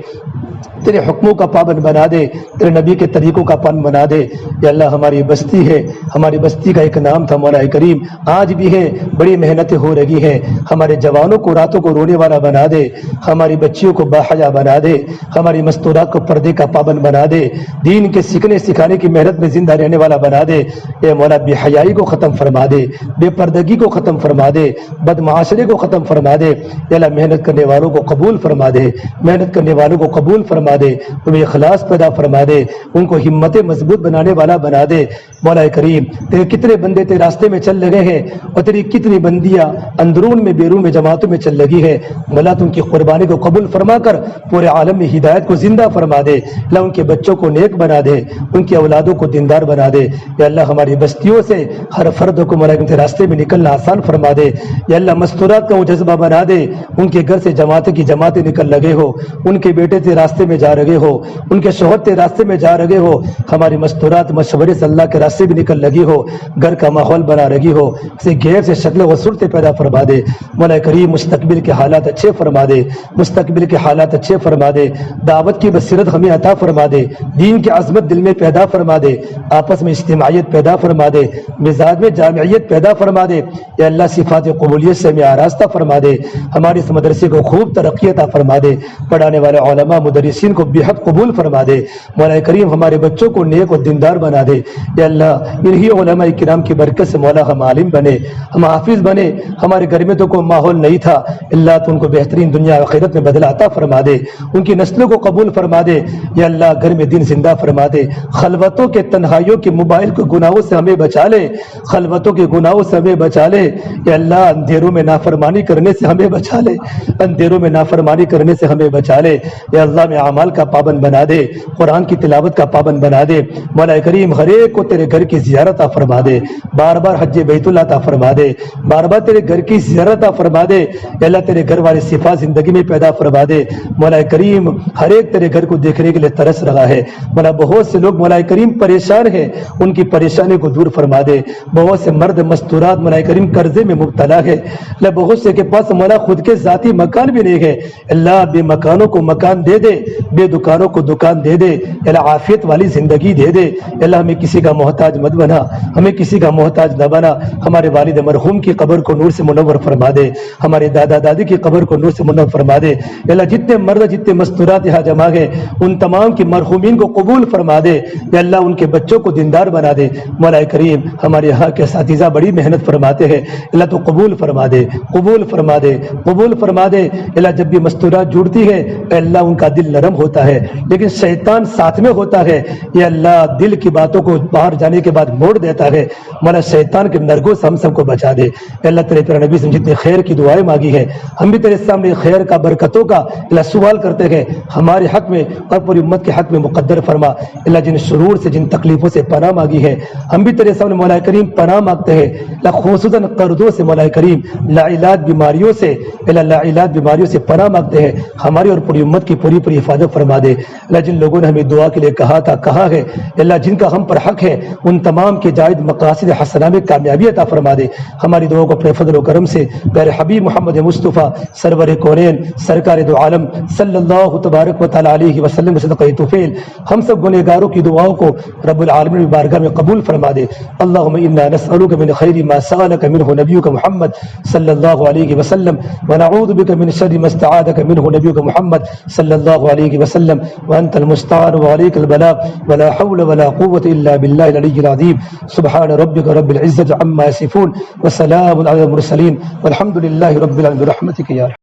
تیرے حکموں کا پابند بنا دے، تیرے نبی کے طریقوں کا پابند بنا دے۔ یا اللہ ہماری بستی ہے، ہماری بستی کا ایک نام تھا مولا کریم، آج بھی ہے، بڑی محنتیں ہو رہی ہیں، ہمارے جوانوں کو راتوں کو رونے والا بنا دے، ہماری بچیوں کو باحیا بنا دے، ہماری مستورات کو پردے کا پابند بنا دے، دین کے سیکھنے سکھانے کی محنت میں زندہ رہنے والا بنا دے۔ اے مولا بے حیائی کو ختم فرما دے، بے پردگی کو ختم فرما دے، بد معاشرے کو ختم فرما دے۔ یا اللہ محنت کرنے والوں کو قبول فرما دے، محنت کرنے والوں کو قبول فرما دے، تمہیں اخلاص پیدا فرما دے، ان کو ہمت مضبوط بنانے والا بنا دے۔ مولا کریم تیرے کتنے بندے تیرے راستے میں چل لگے ہیں اور تیری کتنی بندیاں اندرون میں بیرون میں جماعتوں میں چل لگی ہے، مولا تم کی قربانی کو قبول فرما کر پورے عالم میں ہدایت کو زندہ فرما دے۔ اللہ ان کے بچوں کو نیک بنا دے، ان کی اولادوں کو دیندار بنا دے۔ یا اللہ ہماری بستیوں سے ہر فرد کو مولا کے راستے میں نکلنا آسان فرما دے۔ یا اللہ مستورات کا وہ جذبہ بنا دے، ان کے گھر سے جماعتیں کی جماعتیں نکل لگے ہو، ان کے بیٹے تیرے راستے میں جا رہے ہو، ان کے شوہر تیرے راستے میں جا رہے ہو، ہماری مستورات مشورے سے اللہ کے راستے بھی نکل لگی ہو، گھر کا ماحول بنا رہی ہو، اسے غیر سے شکل و صورت پیدا فرما دے۔ مولا کریم مستقبل کے حالات اچھے فرما دے، مستقبل کے حالات اچھے فرما دے، دعوت کی بصیرت ہمیں عطا فرما دے، دین کی عظمت دل میں پیدا فرما دے، آپس میں اجتماعیت پیدا فرما دے، مزاج میں جامعیت پیدا فرما دے۔ یا اللہ صفات قبولیت سے ہمیں آراستہ فرما دے، ہمارے اس مدرسے کو خوب ترقی عطا فرما دے، پڑھانے والے علماء مدرسین کو بےحد قبول فرما دے۔ مولا کریم ہمارے بچوں کو نیک و دیندار بنا دے۔ یا اللہ انہی علماء کرام کی برکت سے مولا ہم عالم بنے، ہم حافظ بنے۔ ہمارے گھر میں تو کوئی ماحول نہیں تھا، اللہ تو ان کو بہترین دنیا و آخرت میں بدلہ عطا فرما دے، ان کی نسلوں کو قبول فرما دے۔ یا اللہ گھر میں دین زندہ فرما دے، خلوتوں کے تنہائیوں کے موبائل کے گناہوں سے ہمیں بچا لے، خلوتوں کے گناہوں سے ہمیں بچا لے۔ یا اللہ اندھیروں میں نافرمانی کرنے سے ہمیں بچا لے، اندھیروں میں نافرمانی کرنے سے ہمیں بچا لے۔ یا اللہ میں اعمال کا پابند بنا دے، قرآن کی تلاوت کا پابند بنا دے۔ مولا کریم ہر ایک کو تیرے گھر کی زیارت عطا فرما دے، بار بار حج بیت اللہ عطا فرما دے، بار بار تیرے گھر کی زیارت عطا فرما دے۔ یا اللہ تیرے گھر والے صفات زندگی میں پیدا فرما دے۔ مولا کریم ہر ایک تیرے گھر کو دیکھنے کے لیے ترس رہا ہے، مولا بہت سے لوگ مولا کریم پریشان ہیں، ان کی پریشانی کو دور فرما دے۔ بہت سے مرد مستورات مولا کریم قرضے میں مبتلا ہے، اللہ بہت سے کے پاس مولا خود کے ذاتی مکان بھی نہیں ہے، اللہ بے مکانوں کو مکان دے دے، بے دکانوں کو دکان دے دے، اللہ عافیت والی زندگی دے دے۔ اللہ ہمیں کسی کا محتاج مت بنا، ہمیں کسی کا محتاج نہ بنا۔ ہمارے والد مرحوم کی قبر کو نور سے منور فرما دے، ہمارے دادا دادی کی قبر کو نور سے منور فرما دے۔ اللہ جتنے مرد جتنے مستورات یہاں جمع ہیں ان تمام کی مرحومین کو قبول فرما دے۔ یا اللہ ان کے بچوں کو دیندار بنا دے۔ مولا کریم ہمارے یہاں کے اساتذہ بڑی محنت فرماتے ہیں، اللہ تو قبول فرما دے، قبول فرما دے، قبول فرما دے۔ اللہ جب بھی مستورات جڑتی ہے اللہ ان کا دل نرم ہوتا ہے، لیکن شیطان ساتھ میں ہوتا ہے، یا اللہ دل کی باتوں کو باہر جانے کے بعد موڑ دیتا ہے۔ مولا شیطان کے نرگوں سے ہم سب کو بچا دے۔ اللہ تیرے پیارے نبی سے جتنے خیر کی دعائیں مانگی ہے، ہم بھی تیرے سامنے خیر کا برکتوں کا اللہ سوال کرتے ہیں، ہمارے حق میں اور پوری امت کے حق میں مقدر فرما۔ اللہ جن شرور سے جن تکلیفوں سے پناہ مانگی ہے ہم بھی تیرے سامنے مولا کریم پناہ مانگتے ہیں، اللہ خصوصاً قرضوں سے مولا کریم، لا علاج بیماریوں سے، اللہ لا علاج بیماریوں سے پناہ مانگتے ہیں، ہماری اور پوری امت کی پوری پوری حفاظت فرما دے۔ اللہ جن لوگوں نے ہمیں دعا کے لیے کہا ہے اللہ جن کا ہم پر حق ہے ان تمام کے جائز مقاصد حسنہ میں کامیابی عطا فرما دے۔ ہماری دعاؤں کو اپنے فضل و کرم سے پیارے حبیب محمد مصطفیٰ سرور کونین سرکار دو عالم صلی اللہ تبارک و تعالی علیہ وسلم صدقہ توفیل ہم سب گنہگاروں کی دعاؤں کو رب العالمین کی بارگاہ میں قبول فرما دے۔ اللہم انا نسألک من خیر ما سألک منہ نبیک محمد صلی اللہ علیہ وسلم ونعوذ بک من شر ما استعاذک منہ نبیک محمد صلی اللہ علیہ وسلم وانت المستعان وعلیک البلاغ ولا حول ولا قوة الا باللہ العلی العظیم۔ سبحان ربک رب العزة عما یصفون وسلام علی المرسلین والحمد للہ رب العالمین برحمتک یا